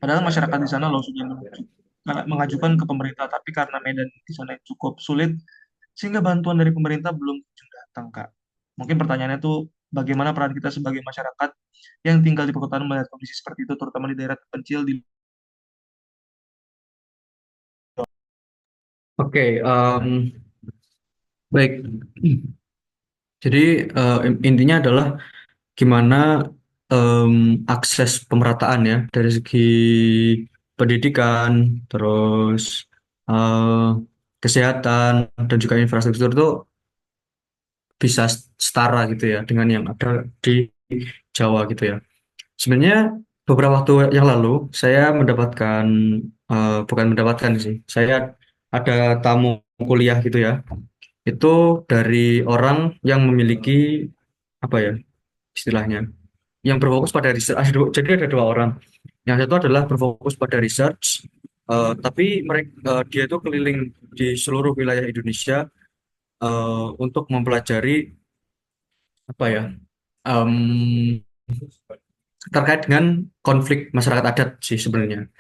Padahal masyarakat di sana loh sudah mengajukan ke pemerintah, tapi karena medan di sana yang cukup sulit, sehingga bantuan dari pemerintah belum kunjung datang, Kak. Mungkin pertanyaannya tuh, bagaimana peran kita sebagai masyarakat yang tinggal di perkotaan melihat kondisi seperti itu, terutama di daerah terpencil di. Oke, baik. Jadi intinya adalah gimana em, akses pemerataan ya dari segi pendidikan, terus eh, kesehatan dan juga infrastruktur itu bisa setara gitu ya dengan yang ada di Jawa gitu ya. Sebenarnya beberapa waktu yang lalu saya mendapatkan bukan mendapatkan sih, saya ada tamu kuliah gitu ya. Itu dari orang yang memiliki apa ya istilahnya, yang berfokus pada research. Jadi ada dua orang. Yang satu adalah berfokus pada research, tapi mereka dia itu keliling di seluruh wilayah Indonesia untuk mempelajari apa ya em, terkait dengan konflik masyarakat adat sih sebenarnya.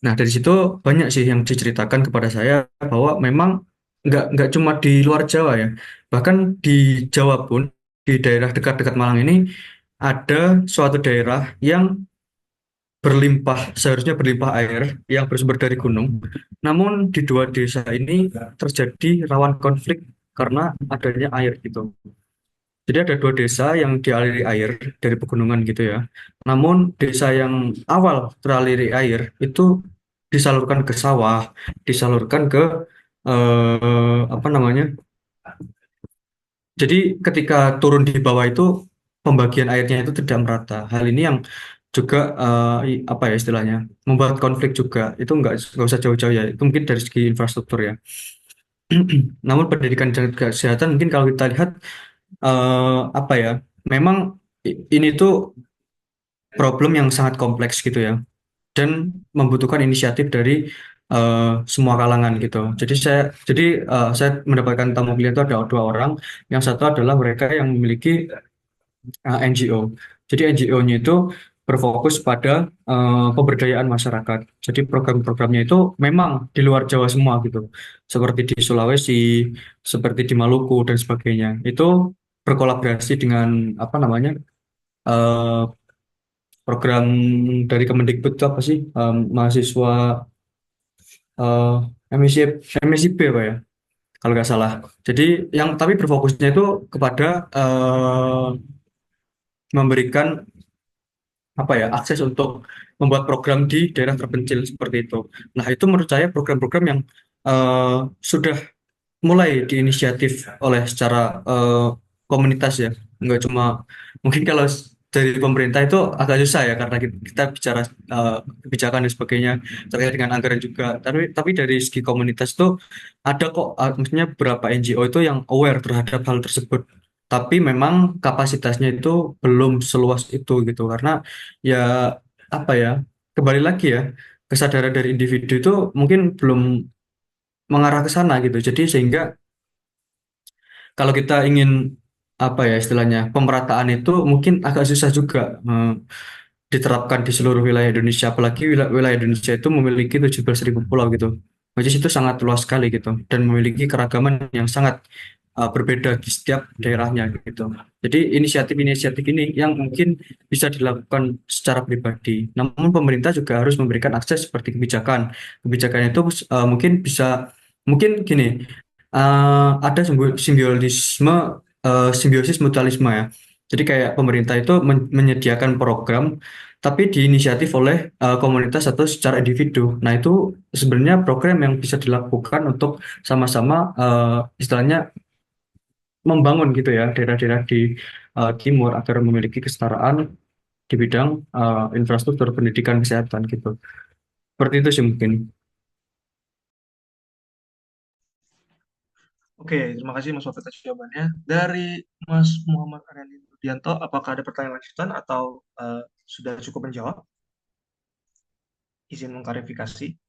Nah dari situ banyak sih yang diceritakan kepada saya bahwa memang nggak cuma di luar Jawa ya, bahkan di Jawa pun di daerah dekat-dekat Malang ini ada suatu daerah yang seharusnya berlimpah air yang bersumber dari gunung. Namun di dua desa ini terjadi rawan konflik karena adanya air gitu. Jadi ada dua desa yang dialiri air dari pegunungan gitu ya. Namun desa yang awal teraliri air itu disalurkan ke sawah, disalurkan ke apa namanya? Jadi ketika turun di bawah itu pembagian airnya itu tidak merata. Hal ini yang juga apa ya istilahnya membuat konflik juga. Itu nggak usah jauh-jauh ya. Itu mungkin dari segi infrastruktur ya. Namun pendidikan dan kesehatan mungkin kalau kita lihat apa ya, memang ini tuh problem yang sangat kompleks gitu ya, dan membutuhkan inisiatif dari semua kalangan gitu. Saya mendapatkan tamu pilihan itu ada dua orang. Yang satu adalah mereka yang memiliki NGO. Jadi NGO-nya itu berfokus pada pemberdayaan masyarakat. Jadi program-programnya itu memang di luar Jawa semua gitu, seperti di Sulawesi, seperti di Maluku dan sebagainya. Itu berkolaborasi dengan apa namanya eh, program dari Kemendikbud itu apa sih? Mahasiswa MSc, MSIP apa ya? Kalau nggak salah. Jadi yang tapi berfokusnya itu kepada memberikan apa ya akses untuk membuat program di daerah terpencil seperti itu. Nah, itu menurut saya program-program yang eh, sudah mulai diinisiatif oleh secara eh, komunitas ya, nggak cuma mungkin kalau dari pemerintah itu agak susah ya karena kita bicara kebijakan dan sebagainya terkait dengan anggaran juga. Tapi dari segi komunitas itu ada kok, maksudnya beberapa NGO itu yang aware terhadap hal tersebut. Tapi memang kapasitasnya itu belum seluas itu gitu karena ya apa ya, kembali lagi ya, kesadaran dari individu itu mungkin belum mengarah ke sana gitu. Jadi sehingga kalau kita ingin apa ya istilahnya pemerataan itu mungkin agak susah juga diterapkan di seluruh wilayah Indonesia. Apalagi wilayah Indonesia itu memiliki 17.000 pulau gitu. Which is itu sangat luas sekali gitu dan memiliki keragaman yang sangat berbeda di setiap daerahnya gitu. Jadi inisiatif-inisiatif ini yang mungkin bisa dilakukan secara pribadi. Namun pemerintah juga harus memberikan akses seperti kebijakan. Kebijakan itu mungkin gini, ada simbiosis mutualisme ya. Jadi kayak pemerintah itu menyediakan program, tapi diinisiatif oleh komunitas atau secara individu. Nah itu sebenarnya program yang bisa dilakukan untuk sama-sama istilahnya membangun gitu ya daerah-daerah di timur agar memiliki kesetaraan di bidang infrastruktur pendidikan kesehatan gitu. Seperti itu sih mungkin. Oke, terima kasih Mas Wafid atas jawabannya. Dari Mas Muhammad Aryanin Rudianto, apakah ada pertanyaan lanjutan atau sudah cukup menjawab? Izin mengklarifikasi.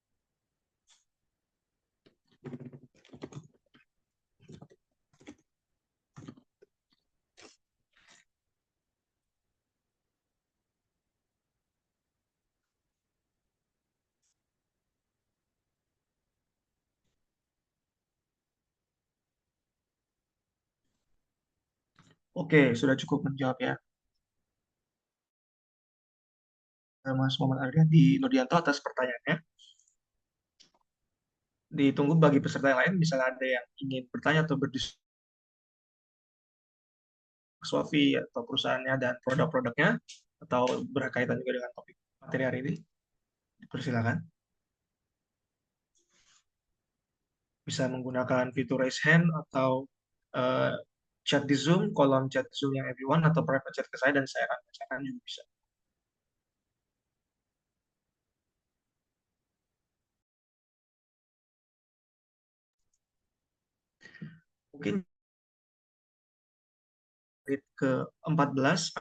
Oke, sudah cukup menjawab ya. Mas Muhammad Aryanin Rudianto atas pertanyaannya. Ditunggu bagi peserta yang lain, misalnya ada yang ingin bertanya atau berdiskusi Sofi atau perusahaannya dan produk-produknya, atau berkaitan juga dengan topik materi hari ini, persilakan. Bisa menggunakan fitur raise hand atau eh, chat di Zoom, kolom chat Zoom yang everyone, atau private chat ke saya dan saya akan bacakan juga bisa. Mungkin ke-14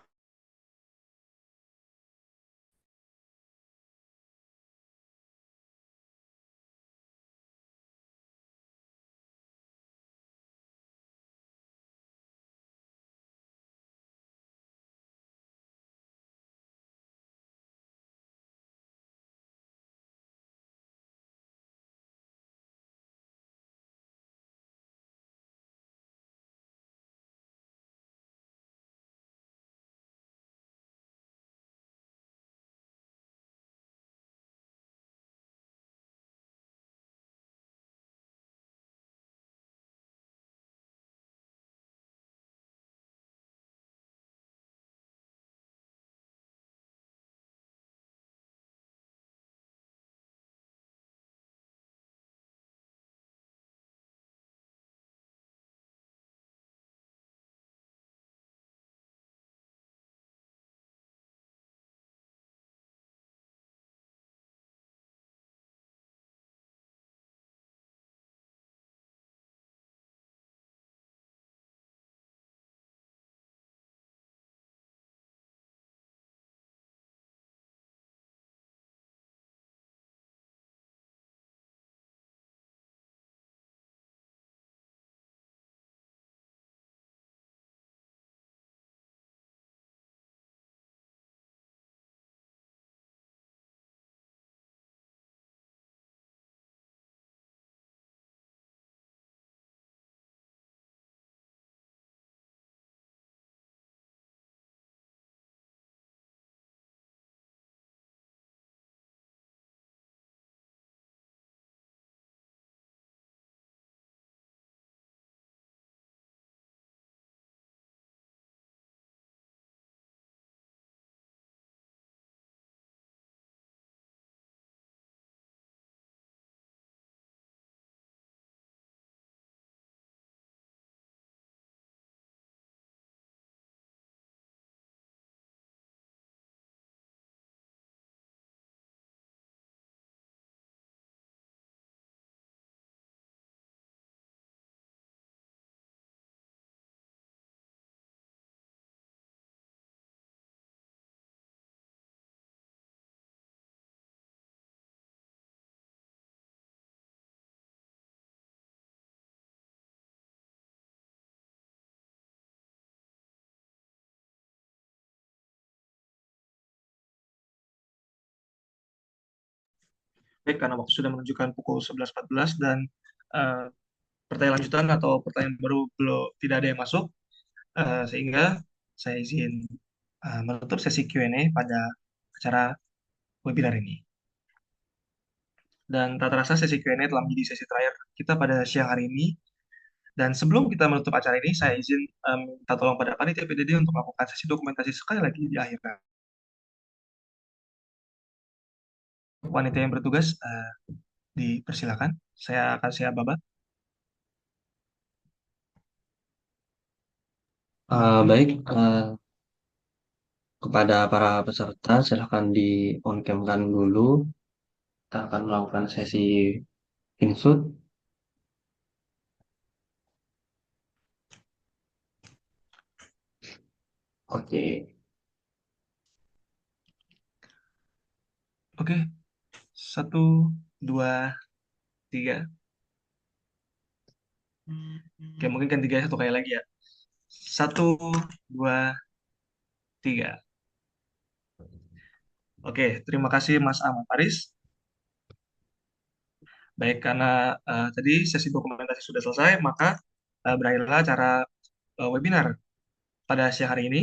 baik karena waktu sudah menunjukkan pukul 11.14 dan eh, pertanyaan lanjutan atau pertanyaan baru belum tidak ada yang masuk, sehingga saya izin menutup sesi Q&A pada acara webinar ini. Dan rata-rata sesi Q&A telah menjadi sesi terakhir kita pada siang hari ini. Dan sebelum kita menutup acara ini, saya izin minta tolong pada panitia PDD untuk melakukan sesi dokumentasi sekali lagi di akhir. Wanita yang bertugas dipersilakan. Saya Baba. Baik, kepada para peserta, silahkan di on cam-kan dulu. Kita akan melakukan sesi insut. Oke, Oke, satu, dua, tiga. Oke, mungkin kan tiga satu kali lagi ya. Satu, dua, tiga. Oke, terima kasih Mas Ahmad Faris. Baik, karena tadi sesi dokumentasi sudah selesai, maka berakhirlah acara webinar pada siang hari ini.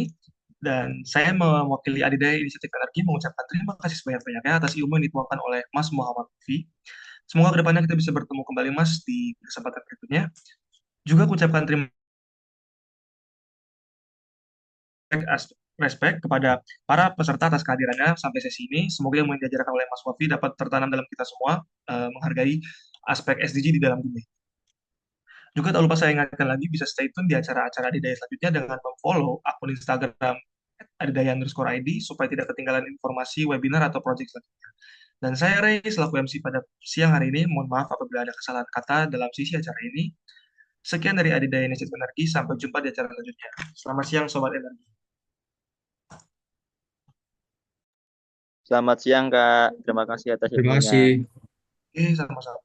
Dan saya mewakili Adidaya Inisiatif Energi mengucapkan terima kasih sebanyak-banyaknya atas ilmu yang dituangkan oleh Mas Muhammad Lutfi. Semoga kedepannya kita bisa bertemu kembali Mas di kesempatan berikutnya. Juga ucapkan terima respect kepada para peserta atas kehadirannya sampai sesi ini. Semoga yang diajarkan oleh Mas Wafi dapat tertanam dalam kita semua, menghargai aspek SDG di dalam dunia. Juga tak lupa saya ingatkan lagi bisa stay tune di acara-acara Adidaya selanjutnya dengan memfollow akun Instagram adidaya_id supaya tidak ketinggalan informasi webinar atau project selanjutnya. Dan saya Ray selaku MC pada siang hari ini. Mohon maaf apabila ada kesalahan kata dalam sisi acara ini. Sekian dari Adidaya Inisiatif Energi. Sampai jumpa di acara selanjutnya. Selamat siang Sobat Energi. Selamat siang, Kak. Terima kasih atas Terima ilmunya. kasih. Oke, sama-sama.